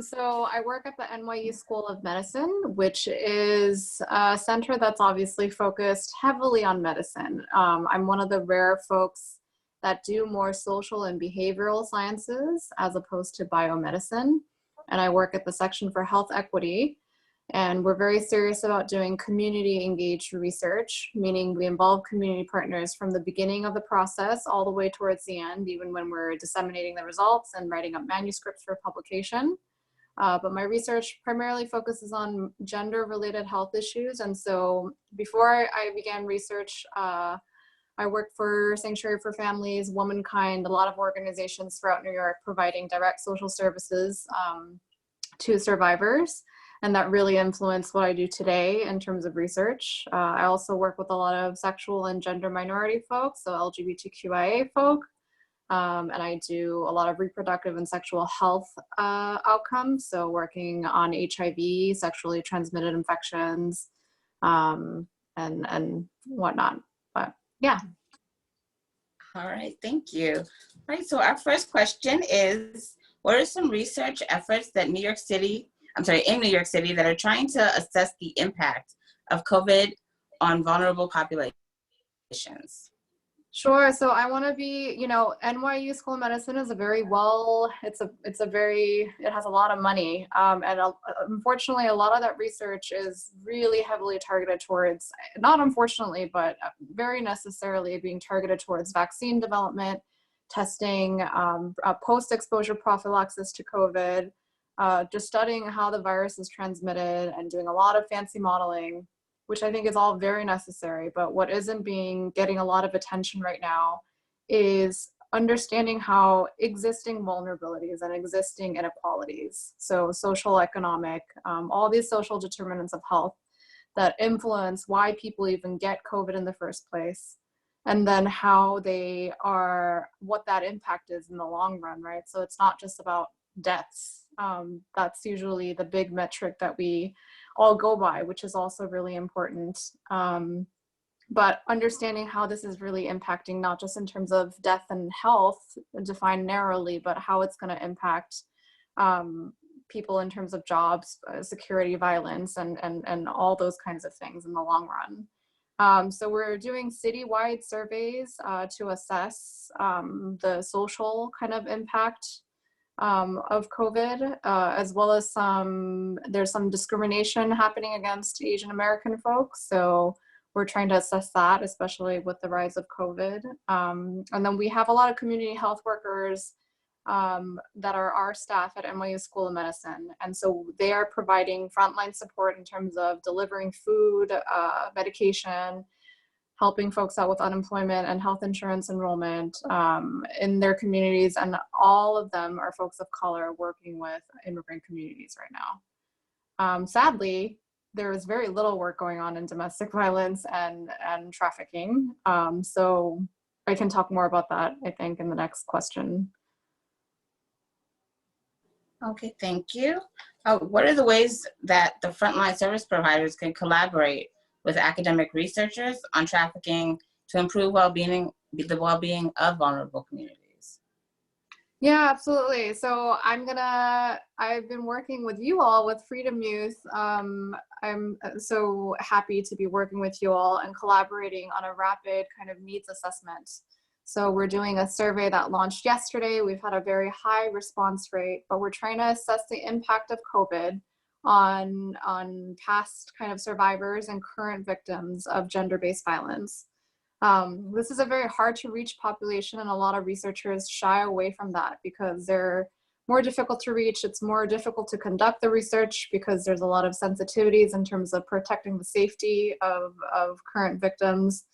Speaker 9: So I work at the NYU School of Medicine, which is a center that's obviously focused heavily on medicine. I'm one of the rare folks that do more social and behavioral sciences as opposed to biomedicine. And I work at the section for health equity. And we're very serious about doing community engaged research, meaning we involve community partners from the beginning of the process all the way towards the end, even when we're disseminating the results and writing up manuscripts for publication. But my research primarily focuses on gender related health issues. And so before I began research, I worked for Sanctuary for Families, Womankind, a lot of organizations throughout New York providing direct social services to survivors. And that really influenced what I do today in terms of research. I also work with a lot of sexual and gender minority folks, so LGBTQIA folk. And I do a lot of reproductive and sexual health outcomes. So working on HIV, sexually transmitted infections, and whatnot. But yeah.
Speaker 2: All right, thank you. All right, so our first question is, what are some research efforts that in New York City that are trying to assess the impact of COVID on vulnerable populations?
Speaker 9: Sure. So I want to be, NYU School of Medicine is a very it has a lot of money. Unfortunately, a lot of that research is really heavily targeted towards, not unfortunately, but very necessarily being targeted towards vaccine development, testing, post-exposure prophylaxis to COVID, just studying how the virus is transmitted and doing a lot of fancy modeling, which I think is all very necessary. But what isn't getting a lot of attention right now is understanding how existing vulnerabilities and existing inequalities, so social, economic, all these social determinants of health that influence why people even get COVID in the first place, and then how what that impact is in the long run, right? So it's not just about deaths. That's usually the big metric that we all go by, which is also really important. But understanding how this is really impacting, not just in terms of death and health defined narrowly, but how it's going to impact people in terms of jobs, security, violence, and all those kinds of things in the long run. So we're doing citywide surveys to assess the social kind of impact of COVID, as well as there's some discrimination happening against Asian American folks. So we're trying to assess that, especially with the rise of COVID. And then we have a lot of community health workers that are our staff at NYU School of Medicine. And so they are providing frontline support in terms of delivering food, medication, helping folks out with unemployment and health insurance enrollment in their communities. And all of them are folks of color working with immigrant communities right now. Sadly, there is very little work going on in domestic violence and trafficking. So I can talk more about that, I think, in the next question.
Speaker 2: Okay, thank you. What are the ways that the frontline service providers can collaborate with academic researchers on trafficking to improve the well-being of vulnerable communities?
Speaker 9: Yeah, absolutely. So I've been working with you all with Freedom Youth. I'm so happy to be working with you all and collaborating on a rapid kind of needs assessment. So we're doing a survey that launched yesterday. We've had a very high response rate, but we're trying to assess the impact of COVID on past kind of survivors and current victims of gender-based violence. This is a very hard to reach population, and a lot of researchers shy away from that because they're more difficult to reach. It's more difficult to conduct the research because there's a lot of sensitivities in terms of protecting the safety of current victims.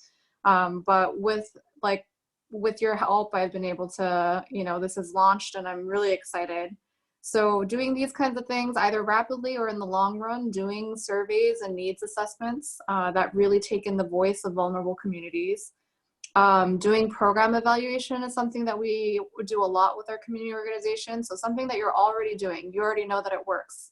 Speaker 9: But with your help, I've been able to, this is launched and I'm really excited. So doing these kinds of things, either rapidly or in the long run, doing surveys and needs assessments that really take in the voice of vulnerable communities. Doing program evaluation is something that we do a lot with our community organizations. So something that you're already doing, you already know that it works,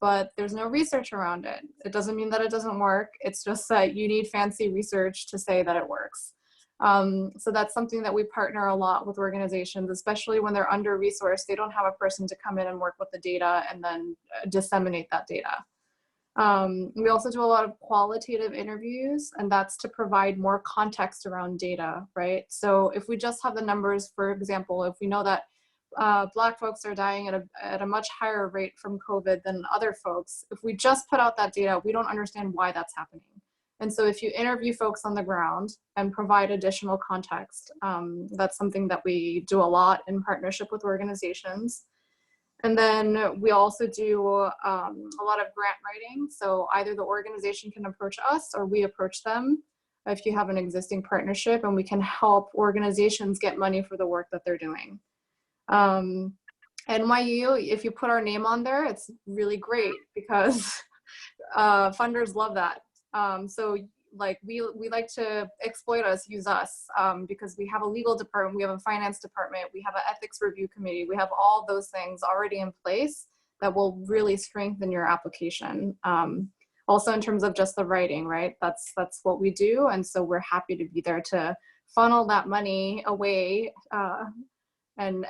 Speaker 9: but there's no research around it. It doesn't mean that it doesn't work. It's just that you need fancy research to say that it works. So that's something that we partner a lot with organizations, especially when they're under-resourced. They don't have a person to come in and work with the data and then disseminate that data. We also do a lot of qualitative interviews, and that's to provide more context around data, right? So if we just have the numbers, for example, if we know that Black folks are dying at a much higher rate from COVID than other folks, if we just put out that data, we don't understand why that's happening. And so if you interview folks on the ground and provide additional context, that's something that we do a lot in partnership with organizations. And then we also do a lot of grant writing. So either the organization can approach us or we approach them if you have an existing partnership, and we can help organizations get money for the work that they're doing. NYU, if you put our name on there, it's really great because funders love that. So like we like to exploit us, use us, because we have a legal department, we have a finance department, we have an ethics review committee, we have all those things already in place that will really strengthen your application. Also in terms of just the writing, right? That's what we do. And so we're happy to be there to funnel that money away and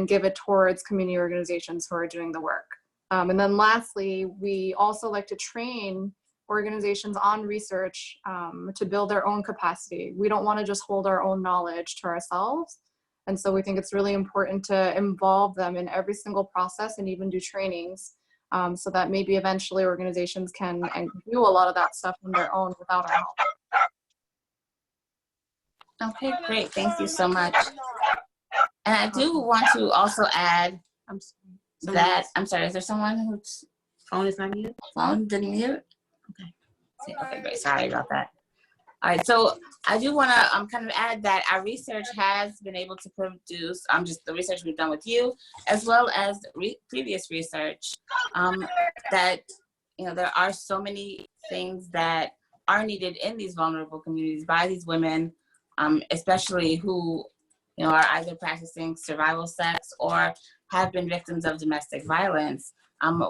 Speaker 9: give it towards community organizations who are doing the work. And then lastly, we also like to train organizations on research to build their own capacity. We don't want to just hold our own knowledge to ourselves. And so we think it's really important to involve them in every single process and even do trainings so that maybe eventually organizations can do a lot of that stuff on their own without our help.
Speaker 2: Okay, great. Thank you so much. And I do want to also add is there someone whose
Speaker 4: Phone is not muted?
Speaker 2: phone didn't mute? Okay, great. Sorry about that. All right, so I do want to kind of add that our research has been able to produce just the research we've done with you, as well as previous research, that there are so many things that are needed in these vulnerable communities by these women, especially who are either practicing survival sex or have been victims of domestic violence.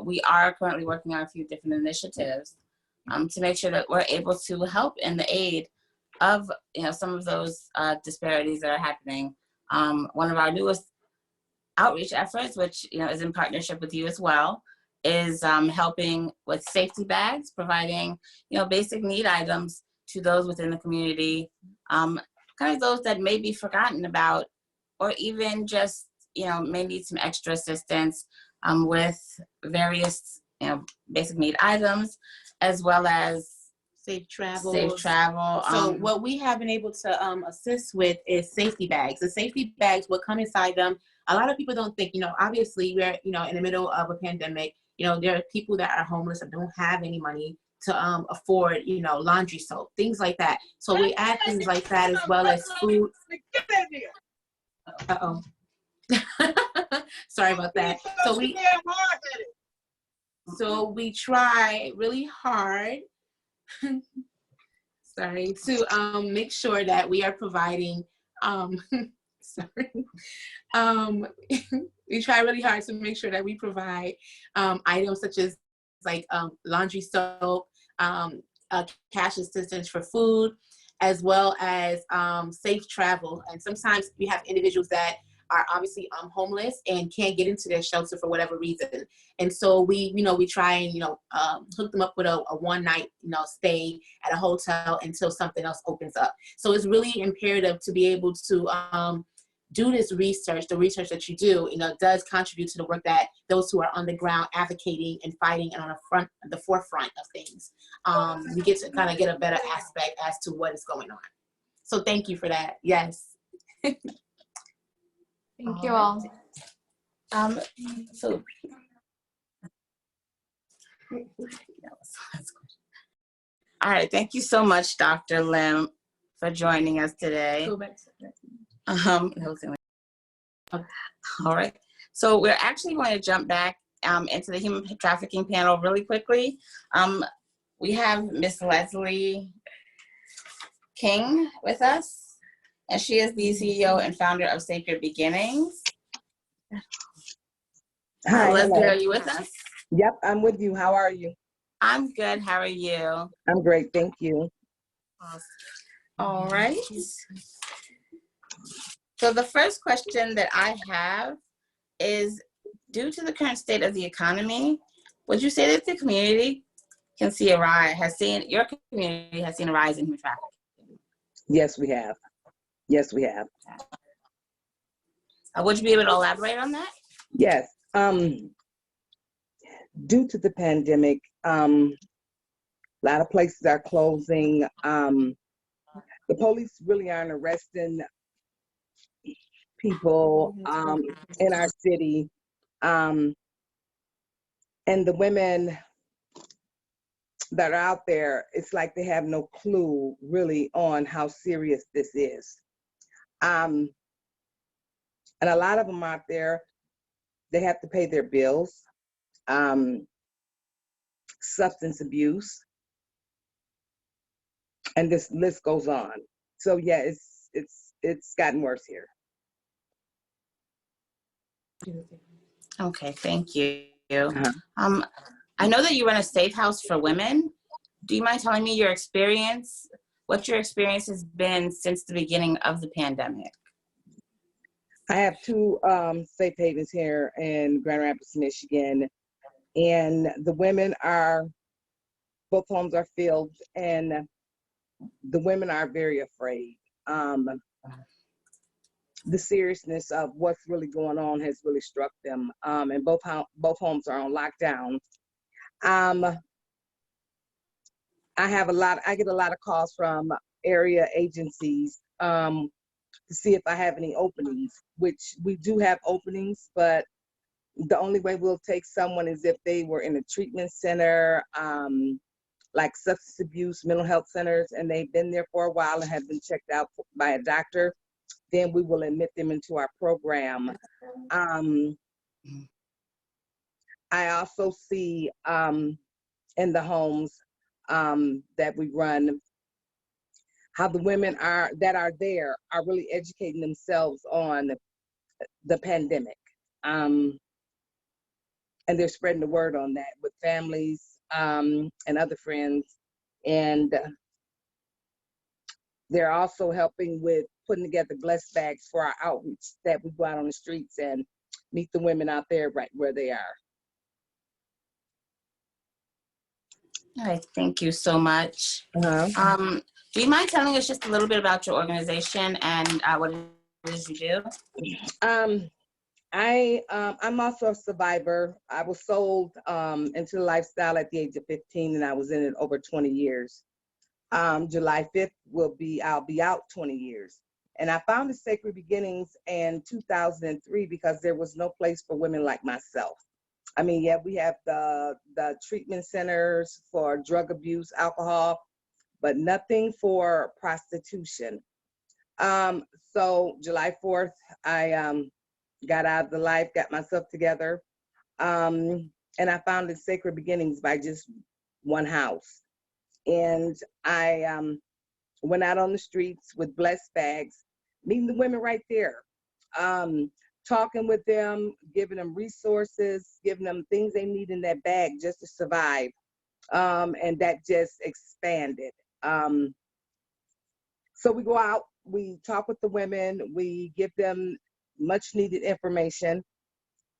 Speaker 2: We are currently working on a few different initiatives to make sure that we're able to help in the aid of some of those disparities that are happening. One of our newest outreach efforts, which is in partnership with you as well, is helping with safety bags, providing basic need items to those within the community, kind of those that may be forgotten about, or even just may need some extra assistance with various basic need items, as well as
Speaker 1: safe travel.
Speaker 2: So
Speaker 1: what we have been able to assist with is safety bags. The safety bags will come inside them. A lot of people don't think, obviously we're, in the middle of a pandemic. There are people that are homeless and don't have any money to afford, laundry soap, things like that. So we add things like that as well as food. Uh-oh. Sorry about that. So we try really hard sorry, to make sure that we are providing we try really hard to make sure that we provide items such as like laundry soap, cash assistance for food, as well as safe travel. And sometimes we have individuals that are obviously homeless and can't get into their shelter for whatever reason. And so we try and, hook them up with a one night, stay at a hotel until something else opens up. So it's really imperative to be able to do this research. The research that you do, does contribute to the work that those who are on the ground advocating and fighting and on the forefront of things. We get to kind of get a better aspect as to what is going on. So thank you for that. Yes.
Speaker 9: Thank you all.
Speaker 2: So all right, thank you so much, Dr. Lim, for joining us today. All right, so we're actually going to jump back into the human trafficking panel really quickly. We have Miss Leslie King with us, and she is the CEO and founder of Sacred Beginnings.
Speaker 11: Hi,
Speaker 2: Leslie,
Speaker 11: hello.
Speaker 2: are you with us?
Speaker 11: Yep, I'm with you. How are you?
Speaker 2: I'm good. How are you?
Speaker 11: I'm great, thank you.
Speaker 2: Awesome. All right. So the first question that I have is, due to the current state of the economy, would you say that the community can see a rise, your community has seen a rise in human trafficking?
Speaker 11: Yes, we have. Yes, we have.
Speaker 2: Would you be able to elaborate on that?
Speaker 11: Yes. Due to the pandemic, a lot of places are closing. The police really aren't arresting people in our city. And the women that are out there, it's like they have no clue really on how serious this is. And a lot of them out there, they have to pay their bills, substance abuse, and this list goes on. So yeah, it's gotten worse here.
Speaker 2: Okay, thank you. I know that you run a safe house for women. Do you mind telling me your experience, what your experience has been since the beginning of the pandemic?
Speaker 11: I have two safe havens here in Grand Rapids, Michigan, and the women both homes are filled, and the women are very afraid. The seriousness of what's really going on has really struck them, and both homes are on lockdown. I get a lot of calls from area agencies to see if I have any openings, which we do have openings, but the only way we'll take someone is if they were in a treatment center, like substance abuse, mental health centers, and they've been there for a while and have been checked out by a doctor. Then we will admit them into our program. I also see in the homes that we run, how the women that are there are really educating themselves on the pandemic. And they're spreading the word on that with families and other friends. And they're also helping with putting together blessed bags for our outreach, that we go out on the streets and meet the women out there right where they are.
Speaker 2: All right, thank you so much.
Speaker 11: Uh-huh.
Speaker 2: Do you mind telling us just a little bit about your organization and what it is you do?
Speaker 11: I'm also a survivor. I was sold into the lifestyle at the age of 15, and I was in it over 20 years. July 5th I'll be out 20 years. And I founded Sacred Beginnings in 2003 because there was no place for women like myself. I mean, yeah, we have the treatment centers for drug abuse, alcohol, but nothing for prostitution. So July 4th, I got out of the life, got myself together, and I founded Sacred Beginnings by just one house. And I went out on the streets with blessed bags, meeting the women right there, talking with them, giving them resources, giving them things they need in that bag just to survive. And that just expanded. So we go out, we talk with the women, we give them much needed information,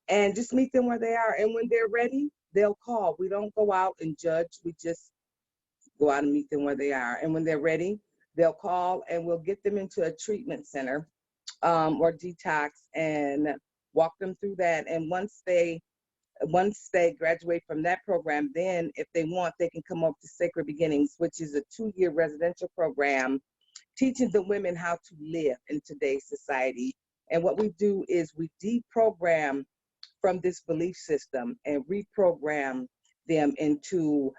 Speaker 11: and just meet them where they are. And when they're ready, they'll call. We don't go out and judge. We just go out and meet them where they are. And when they're ready, they'll call, and we'll get them into a treatment center or detox and walk them through that. And once they graduate from that program, then if they want, they can come up to Sacred Beginnings, which is a 2-year residential program teaching the women how to live in today's society. And what we do is we deprogram from this belief system and reprogram them into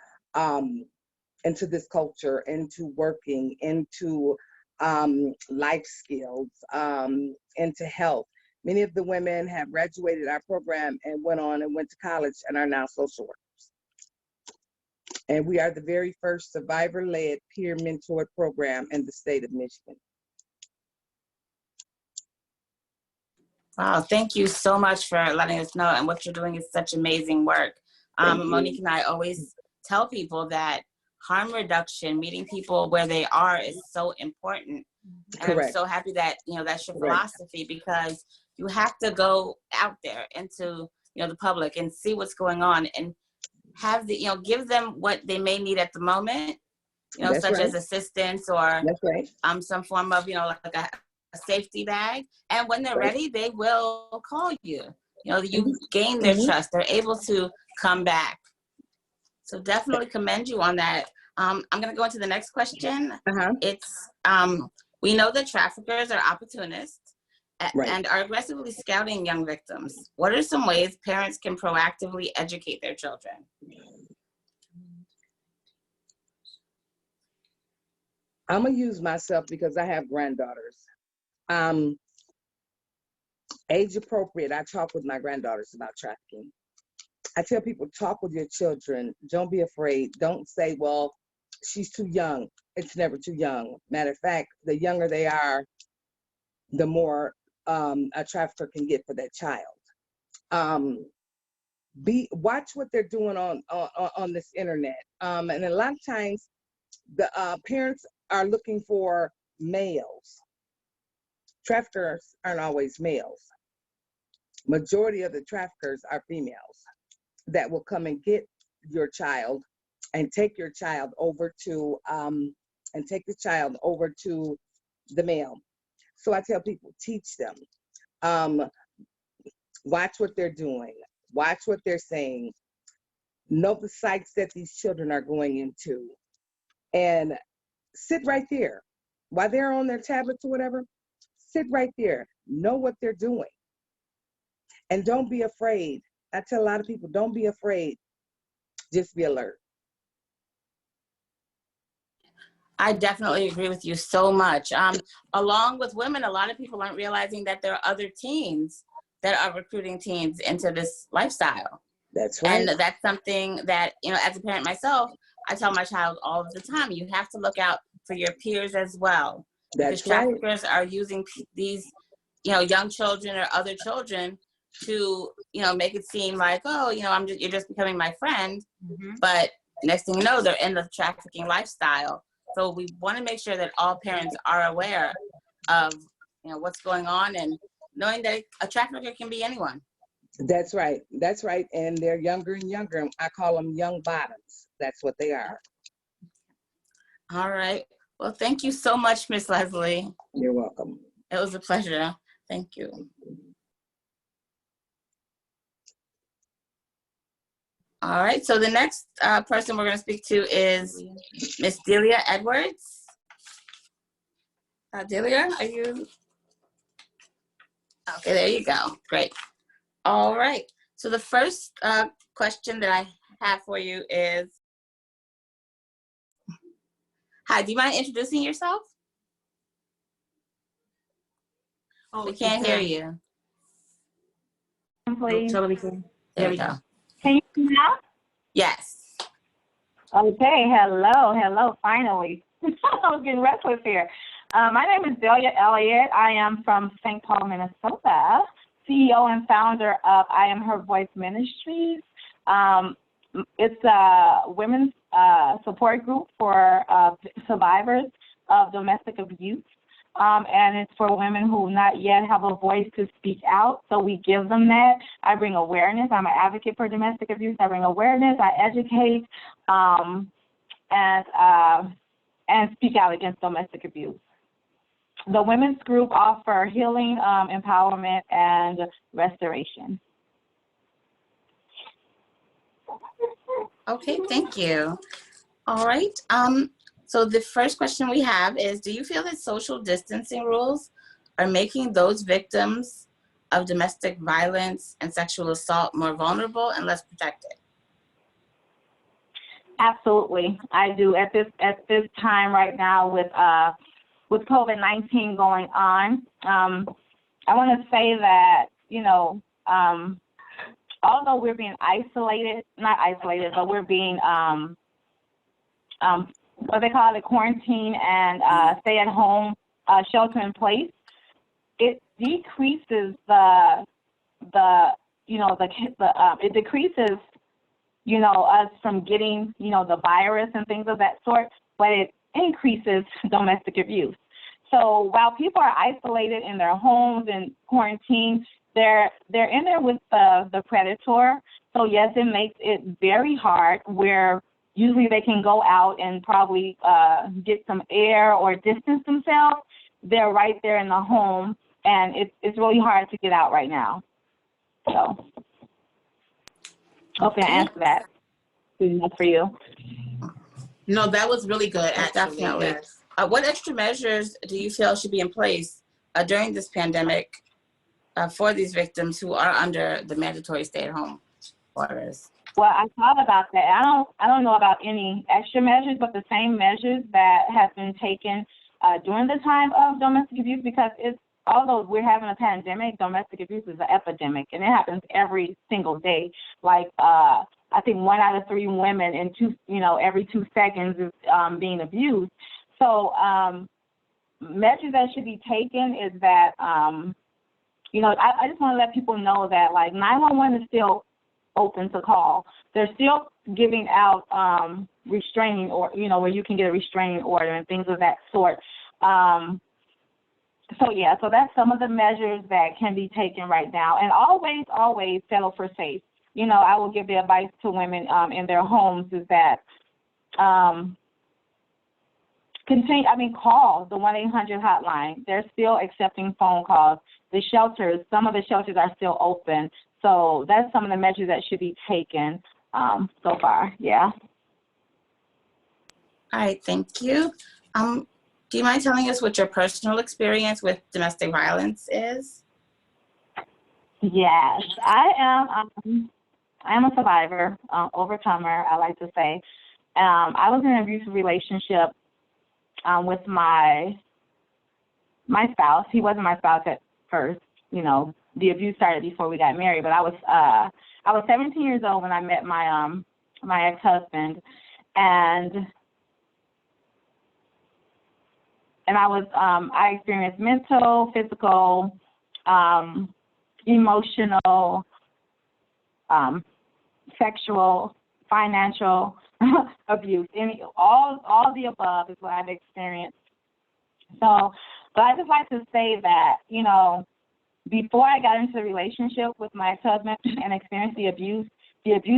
Speaker 11: this culture, into working, into life skills, into health. Many of the women have graduated our program and went to college and are now social workers. And we are the very first survivor-led peer mentored program in the state of Michigan.
Speaker 2: Wow, thank you so much for letting us know, and what you're doing is such amazing work. Monique and I always tell people that harm reduction, meeting people where they are, is so important. And correct. I'm so happy that, that's your correct. Philosophy, because you have to go out there into, the public and see what's going on, and have the, give them what they may need at the moment, that's such right. as assistance or that's right. Some form of, like a safety bag. And when they're right. ready, they will call you. You gain their trust. They're able to come back. So definitely commend you on that. I'm going to go into the next question. It's, we know that traffickers are opportunists right. and are aggressively scouting young victims. What are some ways parents can proactively educate their children?
Speaker 11: I'm going to use myself because I have granddaughters. Age appropriate, I talk with my granddaughters about trafficking. I tell people, talk with your children. Don't be afraid. Don't say, well, she's too young. It's never too young. Matter of fact, the younger they are, the more a trafficker can get for that child. Watch what they're doing on this internet. And a lot of times, the parents are looking for males. Traffickers aren't always males. Majority of the traffickers are females that will come and get your child and take your child over to the male. So I tell people, teach them. Watch what they're doing. Watch what they're saying. Know the sites that these children are going into. And sit right there. While they're on their tablets or whatever, sit right there. Know what they're doing. And don't be afraid. I tell a lot of people, don't be afraid. Just be alert.
Speaker 2: I definitely agree with you so much. Along with women, a lot of people aren't realizing that there are other teens that are recruiting teens into this lifestyle.
Speaker 11: That's right.
Speaker 2: And that's something that, as a parent myself, I tell my child all of the time, you have to look out for your peers as well.
Speaker 11: That's
Speaker 2: because traffickers are using these, young children or other children to, make it seem like, oh, you're just becoming my friend. Mm-hmm. But next thing you know, they're in the trafficking lifestyle. So we want to make sure that all parents are aware of, what's going on, and knowing that a trafficker can be anyone.
Speaker 11: That's right. That's right. And they're younger and younger. I call them young bottoms. That's what they are.
Speaker 2: All right. Well, thank you so much, Miss Leslie.
Speaker 11: You're welcome.
Speaker 2: It was a pleasure. Thank you. All right. So the next person we're going to speak to is Miss Delia Edwards. Delia, are you? Okay, there you go. Great. All right. So the first question that I have for you is, hi, do you mind introducing yourself?
Speaker 1: Oh,
Speaker 2: We can't hear you.
Speaker 12: Please.
Speaker 1: There we go.
Speaker 12: Can you hear me now?
Speaker 2: Yes.
Speaker 12: Okay, hello, finally. I was getting restless here. My name is Delia Elliott. I am from St. Paul, Minnesota, CEO and founder of I Am Her Voice Ministries. It's a women's support group for survivors of domestic abuse. And it's for women who not yet have a voice to speak out. So we give them that. I bring awareness. I'm an advocate for domestic abuse. I bring awareness. I educate and speak out against domestic abuse. The women's group offer healing, empowerment, and restoration.
Speaker 2: Okay, thank you. All right. So the first question we have is, do you feel that social distancing rules are making those victims of domestic violence and sexual assault more vulnerable and less protected?
Speaker 12: Absolutely, I do. At this time right now with COVID-19 going on, I want to say that, you know, although we're being isolated, not isolated, but we're being what they call it, quarantine and stay at home, shelter in place, it decreases it decreases, you know, us from getting, you know, the virus and things of that sort, but it increases domestic abuse. So while people are isolated in their homes and quarantine, they're in there with the predator. So yes, it makes it very hard where usually they can go out and probably get some air or distance themselves. They're right there in the home, and it's really hard to get out right now. So, hoping I answered that. That's for you.
Speaker 1: No, that was really good, actually.
Speaker 2: Definitely.
Speaker 1: Yes.
Speaker 2: What extra measures do you feel should be in place during this pandemic for these victims who are under the mandatory stay-at-home orders?
Speaker 12: Well, I thought about that. I don't know about any extra measures, but the same measures that have been taken during the time of domestic abuse, because although we're having a pandemic, domestic abuse is an epidemic, and it happens every single day. Like I think 1 out of 3 women every 2 seconds is being abused. So measures that should be taken is that I just want to let people know that like 911 is still open to call. They're still giving out restraining, or where you can get a restraining order and things of that sort. So that's some of the measures that can be taken right now. And always settle for safe. I will give the advice to women in their homes is that call the 1-800 hotline. They're still accepting phone calls. The shelters, some of the shelters are still open. So that's some of the measures that should be taken so far. Yeah.
Speaker 2: All right, thank you. Do you mind telling us what your personal experience with domestic violence is?
Speaker 12: Yes, I am a survivor, overcomer, I like to say. I was in an abusive relationship with my spouse. He wasn't my spouse at first. The abuse started before we got married, but I was 17 years old when I met my my ex-husband, and I experienced mental, physical, emotional, sexual, financial abuse. All the above is what I've experienced. So, but I just like to say that, before I got into the relationship with my ex-husband and experienced the abuse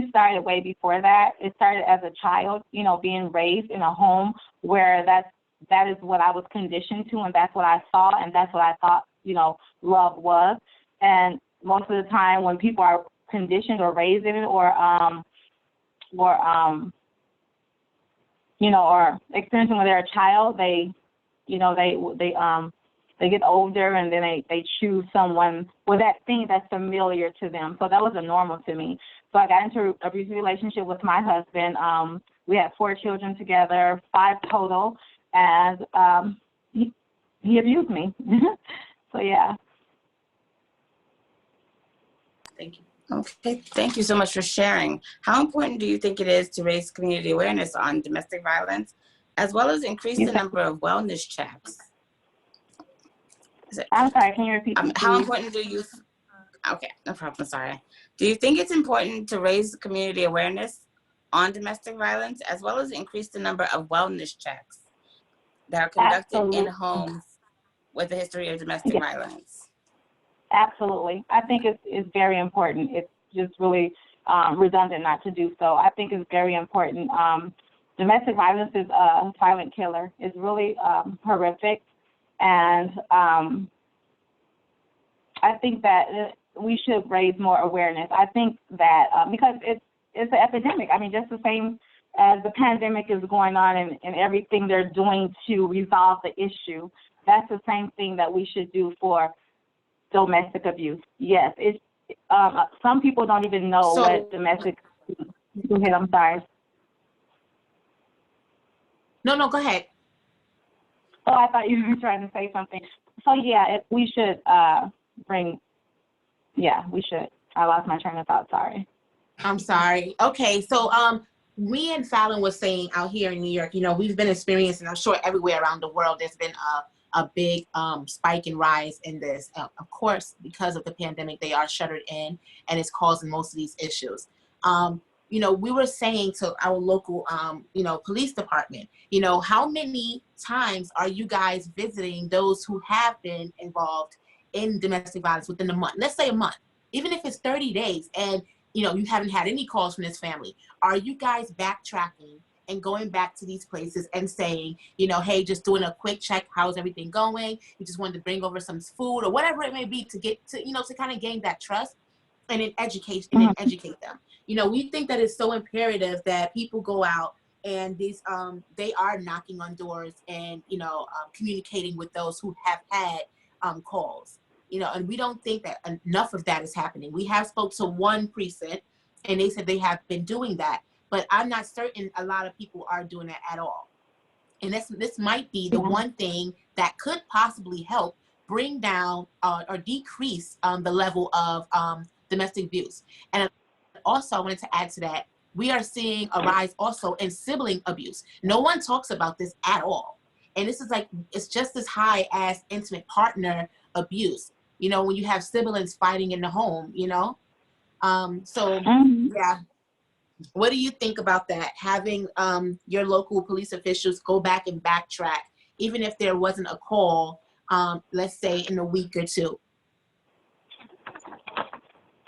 Speaker 12: started way before that. It started as a child, you know, being raised in a home where that is what I was conditioned to, and that's what I saw, and that's what I thought, you know, love was. And most of the time when people are conditioned or raised in it or experiencing when they're a child, they get older and then they choose someone with that thing that's familiar to them. So that wasn't normal to me. So I got into an abusive relationship with my husband. We had 4 children together, 5 total, and he abused me. So yeah.
Speaker 2: Thank you. Okay, thank you so much for sharing. How important do you think it is to raise community awareness on domestic violence, as well as increase the number of wellness checks?
Speaker 12: I'm sorry, can you repeat?
Speaker 2: How important do you, okay, no problem, sorry. Do you think it's important to raise community awareness on domestic violence, as well as increase the number of wellness checks that are conducted in homes with a history of domestic violence?
Speaker 12: Absolutely. I think it's very important. It's just really redundant not to do so. I think it's very important. Domestic violence is a silent killer. It's really horrific. And I think that we should raise more awareness. I think that because it's an epidemic. I mean, just the same as the pandemic is going on and everything they're doing to resolve the issue, that's the same thing that we should do for domestic abuse. Yes, it's some people don't even know what domestic. Go ahead. I'm sorry.
Speaker 1: No, go ahead.
Speaker 12: Oh, I thought you were trying to say something. So yeah, we should we should. I lost my train of thought. Sorry.
Speaker 1: I'm sorry. Okay, so me and Fallon was saying out here in New York, you know, we've been experiencing, I'm sure everywhere around the world, there's been a big spike and rise in this. Of course, because of the pandemic, they are shuttered in, and it's causing most of these issues. You know, we were saying to our local, police department, you know, how many times are you guys visiting those who have been involved in domestic violence within a month? Let's say a month, even if it's 30 days, and you know, you haven't had any calls from this family. Are you guys backtracking and going back to these places and saying, you know, hey, just doing a quick check, how's everything going? You just wanted to bring over some food or whatever it may be to get to, you know, to kind of gain that trust and then educate them. You know, we think that it's so imperative that people go out and these they are knocking on doors and, you know, communicating with those who have had calls. You know, and we don't think that enough of that is happening. We have spoke to one precinct and they said they have been doing that, but I'm not certain a lot of people are doing that at all. And this might be the one thing that could possibly help bring down or decrease the level of domestic abuse. And also I wanted to add to that, we are seeing a rise also in sibling abuse. No one talks about this at all. And this is like, it's just as high as intimate partner abuse. You know, when you have siblings fighting in the home, you know? Yeah. What do you think about that? Having your local police officials go back and backtrack, even if there wasn't a call, let's say in a week or two?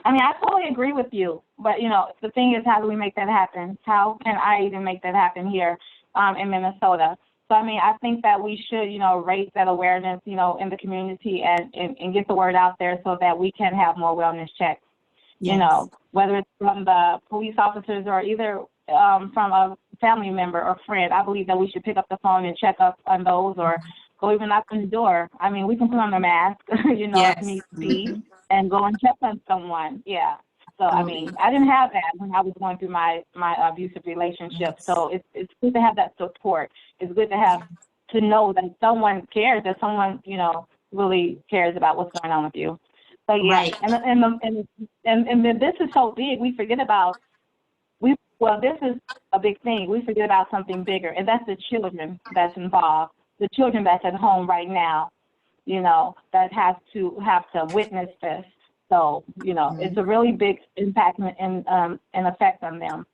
Speaker 12: I mean, I totally agree with you. But, you know, the thing is, how do we make that happen? How can I even make that happen here in Minnesota? So, I mean, I think that we should, you know, raise that awareness, you know, in the community and get the word out there so that we can have more wellness checks, you know, whether it's from the police officers or either from a family member or friend. I believe that we should pick up the phone and check up on those or go even knock on the door. I mean, we can put on a mask, you know, if need be, and go and check on someone. Yeah. So, I mean, I didn't have that when I was going through my abusive relationship. So it's good to have that support. It's good to have to know that someone cares, that someone, you know, really cares about what's going on with you. So yeah, and this is so big. We forget about this is a big thing. We forget about something bigger, and that's the children that's involved, the children that's at home right now, you know, that have to witness this. So, you know, it's a really big impact and effect on them.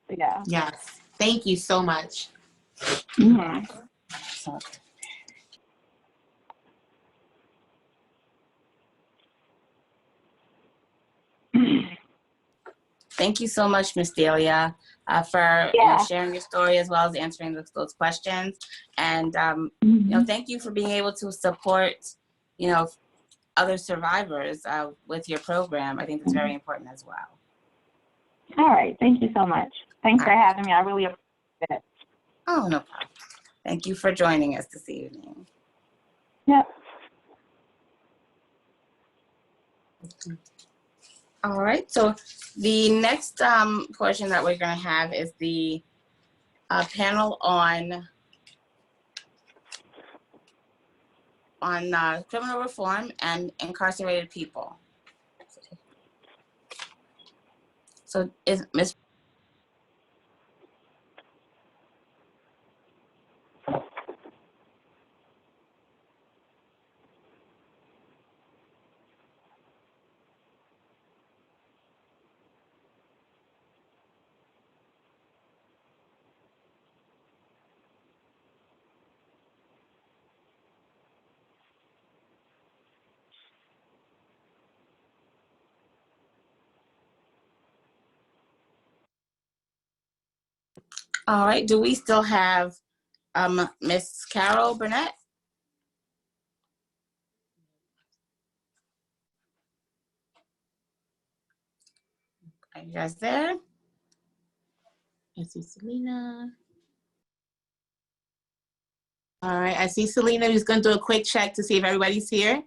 Speaker 12: So, yeah.
Speaker 1: Yes. Thank you so much.
Speaker 2: Thank you so much, Ms. Delia, for sharing your story as well as answering those questions. And thank you for being able to support, other survivors with your program. I think it's very important as well.
Speaker 12: All right. Thank you so much. Thanks for having me. I really appreciate it.
Speaker 2: Oh, no problem. Thank you for joining us this evening.
Speaker 12: Yep.
Speaker 2: All right. So the next portion that we're going to have is the panel on criminal reform and incarcerated people. So is Ms. All right, do we still have Miss Carol Burnett? Are you guys there?
Speaker 1: I see Selena. All right, I see Selena. We're just going to do a quick check to see if everybody's here.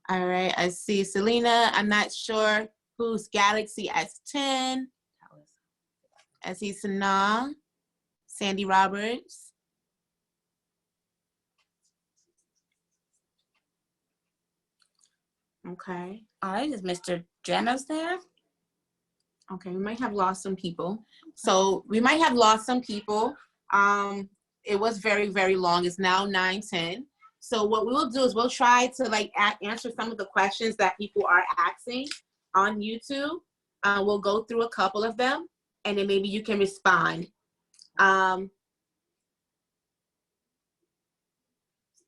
Speaker 1: All right, I see Selena. I'm not sure who's Galaxy S10. I see Sanaa, Sandy Roberts. Okay.
Speaker 2: All right, is Mr. Janos there?
Speaker 1: Okay, we might have lost some people. So we might have lost some people. It was very, very long. It's now 9:10. So what we will do is we'll try to answer some of the questions that people are asking on YouTube. We'll go through a couple of them and then maybe you can respond.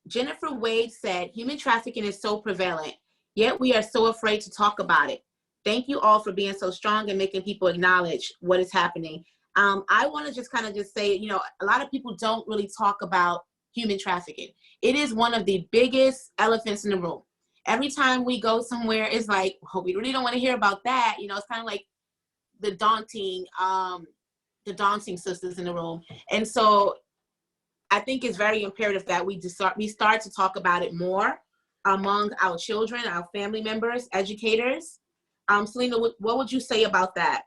Speaker 1: Jennifer Wade said, human trafficking is so prevalent, yet we are so afraid to talk about it. Thank you all for being so strong and making people acknowledge what is happening. I want to just say, a lot of people don't really talk about human trafficking. It is one of the biggest elephants in the room. Every time we go somewhere, it's like, oh, we really don't want to hear about that. It's kind of like the daunting sisters in the room. And so I think it's very imperative that we start to talk about it more among our children, our family members, educators. Selena, what would you say about that?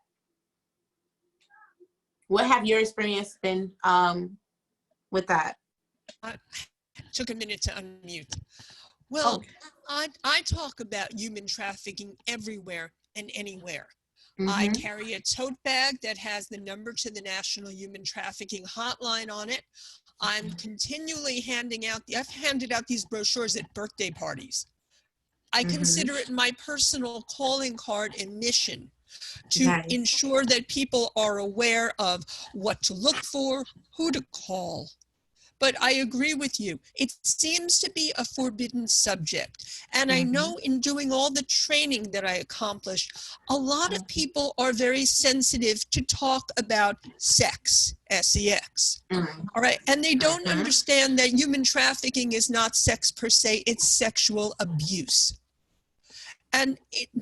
Speaker 1: What have your experience been with that?
Speaker 8: I took a minute to unmute. Well, I talk about human trafficking everywhere and anywhere. I carry a tote bag that has the number to the National Human Trafficking Hotline on it. I'm continually I've handed out these brochures at birthday parties. I consider it my personal calling card and mission to ensure that people are aware of what to look for, who to call. But I agree with you. It seems to be a forbidden subject. And I know in doing all the training that I accomplished, a lot of people are very sensitive to talk about sex, S-E-X. All right. And they don't understand that human trafficking is not sex per se, it's sexual abuse.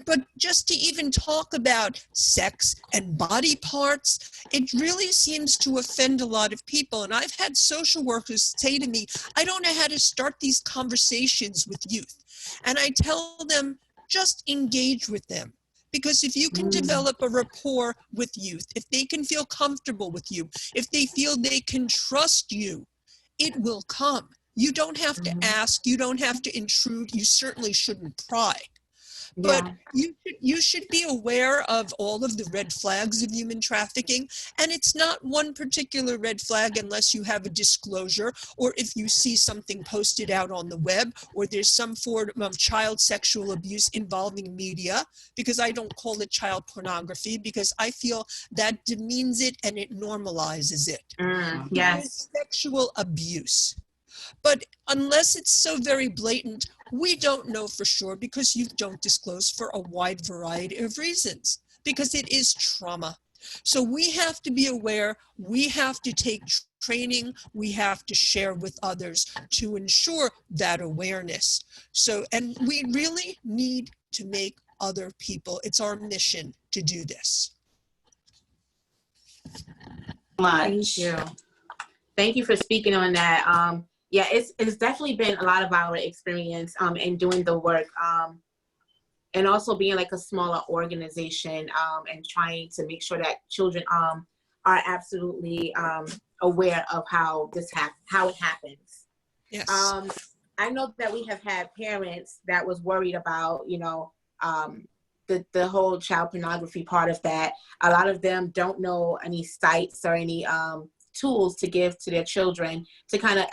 Speaker 8: But just to even talk about sex and body parts, it really seems to offend a lot of people. And I've had social workers say to me, I don't know how to start these conversations with youth. And I tell them, just engage with them. Because if you can develop a rapport with youth, if they can feel comfortable with you, if they feel they can trust you, it will come. You don't have to ask, you don't have to intrude, you certainly shouldn't pry. But you should be aware of all of the red flags of human trafficking. And it's not one particular red flag unless you have a disclosure or if you see something posted out on the web or there's some form of child sexual abuse involving media, because I don't call it child pornography because I feel that demeans it and it normalizes it.
Speaker 1: Yes.
Speaker 8: It's sexual abuse. But unless it's so very blatant, we don't know for sure because youth don't disclose for a wide variety of reasons, because it is trauma. So we have to be aware, we have to take training, we have to share with others to ensure that awareness. So, and we really need to make other people, it's our mission to do this.
Speaker 1: Thank you. Thank you for speaking on that. Yeah, it's definitely been a lot of our experience in doing the work, and also being like a smaller organization, and trying to make sure that children are absolutely aware of how it happens.
Speaker 8: Yes.
Speaker 1: I know that we have had parents that was worried about, you know, the whole child pornography part of that. A lot of them don't know any sites or any tools to give to their children to kind of,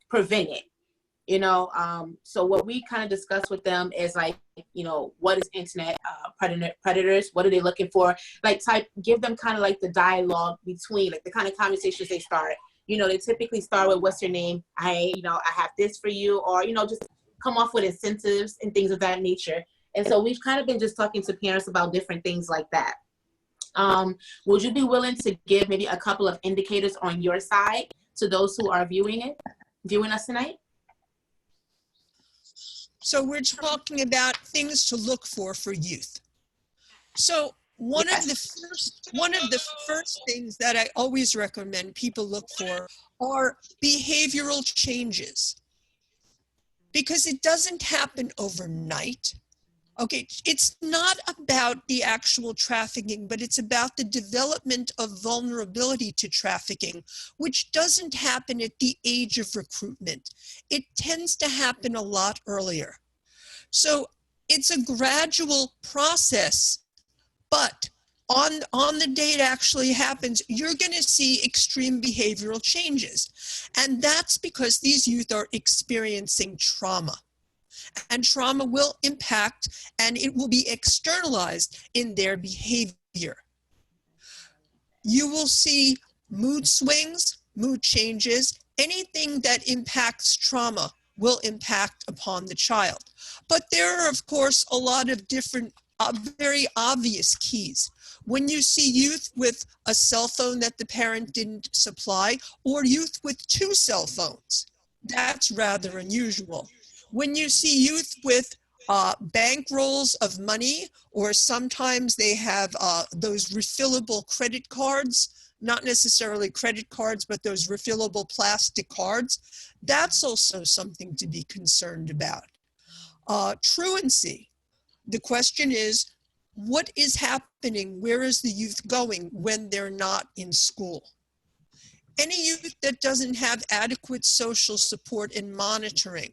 Speaker 1: prevent it. You know, so what we kind of discuss with them is like, you know, what is internet predators? What are they looking for? Like give them kind of like the dialogue between, like the kind of conversations they start. You know, they typically start with, what's your name? I have this for you, or, you know, just come off with incentives and things of that nature. And so we've kind of been just talking to parents about different things like that. Would you be willing to give maybe a couple of indicators on your side to those who are viewing us tonight?
Speaker 8: So we're talking about things to look for youth. So one of the first things that I always recommend people look for are behavioral changes, because it doesn't happen overnight. Okay, it's not about the actual trafficking, but it's about the development of vulnerability to trafficking, which doesn't happen at the age of recruitment. It tends to happen a lot earlier. So it's a gradual process, but on the day it actually happens, you're going to see extreme behavioral changes. And that's because these youth are experiencing trauma. And trauma will impact, and it will be externalized in their behavior. You will see mood swings, mood changes, anything that impacts trauma will impact upon the child. But there are, of course, a lot of different, very obvious keys. When you see youth with a cell phone that the parent didn't supply, or youth with 2 cell phones, that's rather unusual. When you see youth with bank rolls of money, or sometimes they have those refillable credit cards, not necessarily credit cards, but those refillable plastic cards, that's also something to be concerned about. Truancy. The question is, what is happening? Where is the youth going when they're not in school? Any youth that doesn't have adequate social support and monitoring.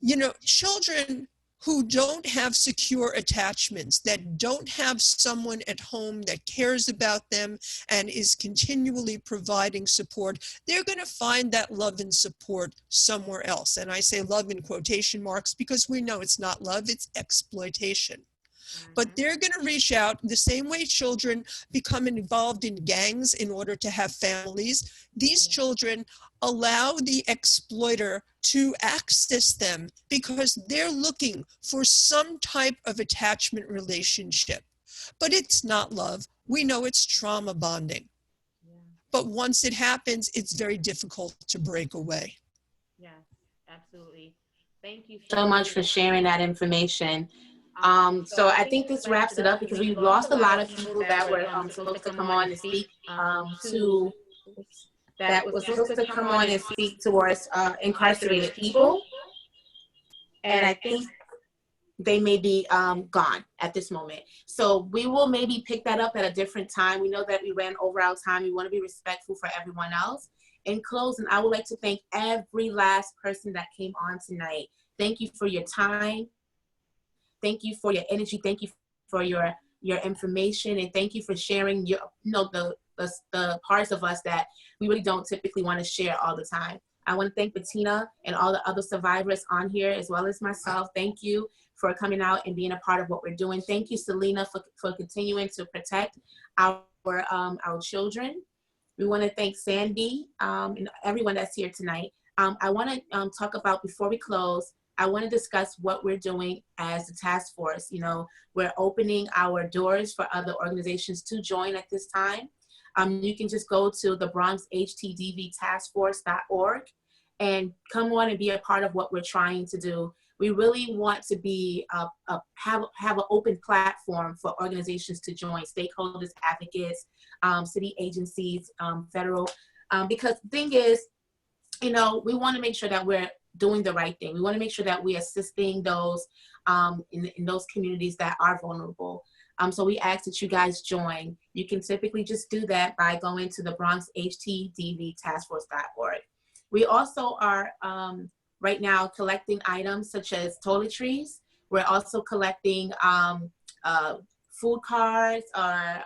Speaker 8: You know, children who don't have secure attachments, that don't have someone at home that cares about them and is continually providing support, they're going to find that love and support somewhere else. And I say love in quotation marks because we know it's not love, it's exploitation. But they're going to reach out the same way children become involved in gangs in order to have families. These children allow the exploiter to access them because they're looking for some type of attachment relationship. But it's not love. We know it's trauma bonding. But once it happens, it's very difficult to break away.
Speaker 1: Yes, absolutely. Thank you so much for sharing that information. So I think this wraps it up because we've lost a lot of people that were supposed to come on and speak towards incarcerated people. And I think they may be gone at this moment. So we will maybe pick that up at a different time. We know that we ran over our time. We want to be respectful for everyone else. In closing, I would like to thank every last person that came on tonight. Thank you for your time. Thank you for your energy. Thank you for your information, and thank you for sharing the parts of us that we really don't typically want to share all the time. I want to thank Bettina and all the other survivors on here, as well as myself. Thank you for coming out and being a part of what we're doing. Thank you, Selena, for continuing to protect our children. We want to thank Sandy and everyone that's here tonight. I want to talk about, before we close, I want to discuss what we're doing as a task force. You know, we're opening our doors for other organizations to join at this time. You can just go to the BronxHTDVTaskForce.org and come on and be a part of what we're trying to do. We really want to be have an open platform for organizations to join, stakeholders, advocates, city agencies, federal, because the thing is, you know, we want to make sure that we're doing the right thing. We want to make sure that we're assisting those in those communities that are vulnerable. So we ask that you guys join. You can typically just do that by going to the BronxHTDVTaskForce.org. We also are right now collecting items such as toiletries. We're also collecting food cards or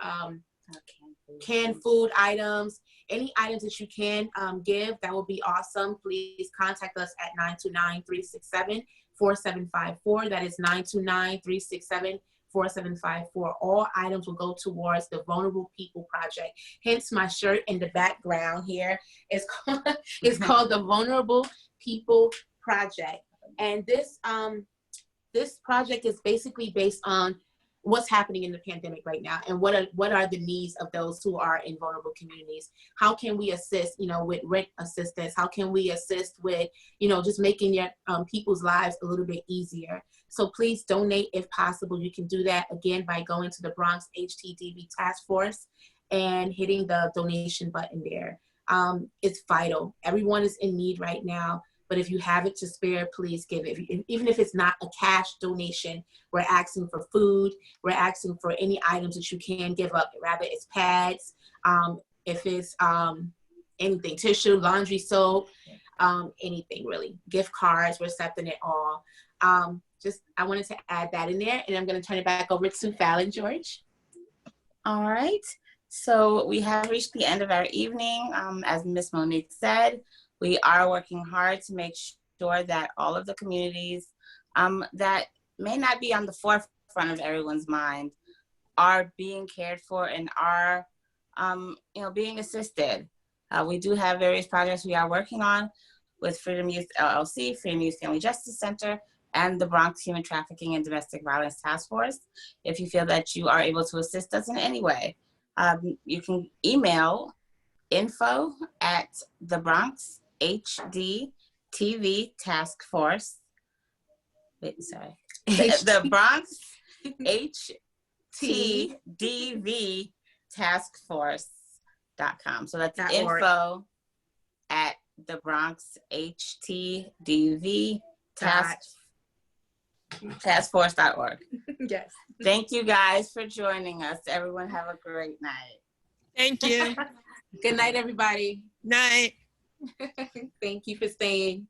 Speaker 1: canned food items. Any items that you can give, that will be awesome. Please contact us at 929-367-4754. That is 929-367-4754. All items will go towards the Vulnerable People Project. Hence my shirt in the background here is called, called the Vulnerable People Project. And this project is basically based on what's happening in the pandemic right now, and what are the needs of those who are in vulnerable communities. How can we assist, you know, with rent assistance? How can we assist with, you know, just making your people's lives a little bit easier? So please donate if possible. You can do that again by going to the Bronx HTDV Task Force and hitting the donation button there. It's vital. Everyone is in need right now. But if you have it to spare, please give it. Even if it's not a cash donation, we're asking for food. We're asking for any items that you can give up. Rather, it's pads, if it's anything, tissue, laundry soap, anything really. Gift cards, we're accepting it all. I wanted to add that in there, and I'm going to turn it back over to Fallon George.
Speaker 2: All right. So we have reached the end of our evening. As Ms. Monique said, we are working hard to make sure that all of the communities that may not be on the forefront of everyone's mind are being cared for and are, you know, being assisted. We do have various projects we are working on with Freedom Youth LLC, Freedom Youth Family Justice Center, and the Bronx Human Trafficking and Domestic Violence Task Force. If you feel that you are able to assist us in any way, you can email info@the Task Force. Wait, sorry. The Bronx HTDV Task Force.com. So that's info at the Bronx HTDV Taskforce.org.
Speaker 1: Yes.
Speaker 2: Thank you guys for joining us. Everyone have a great night.
Speaker 8: Thank you.
Speaker 1: Good night, everybody.
Speaker 8: Night.
Speaker 1: Thank you for staying.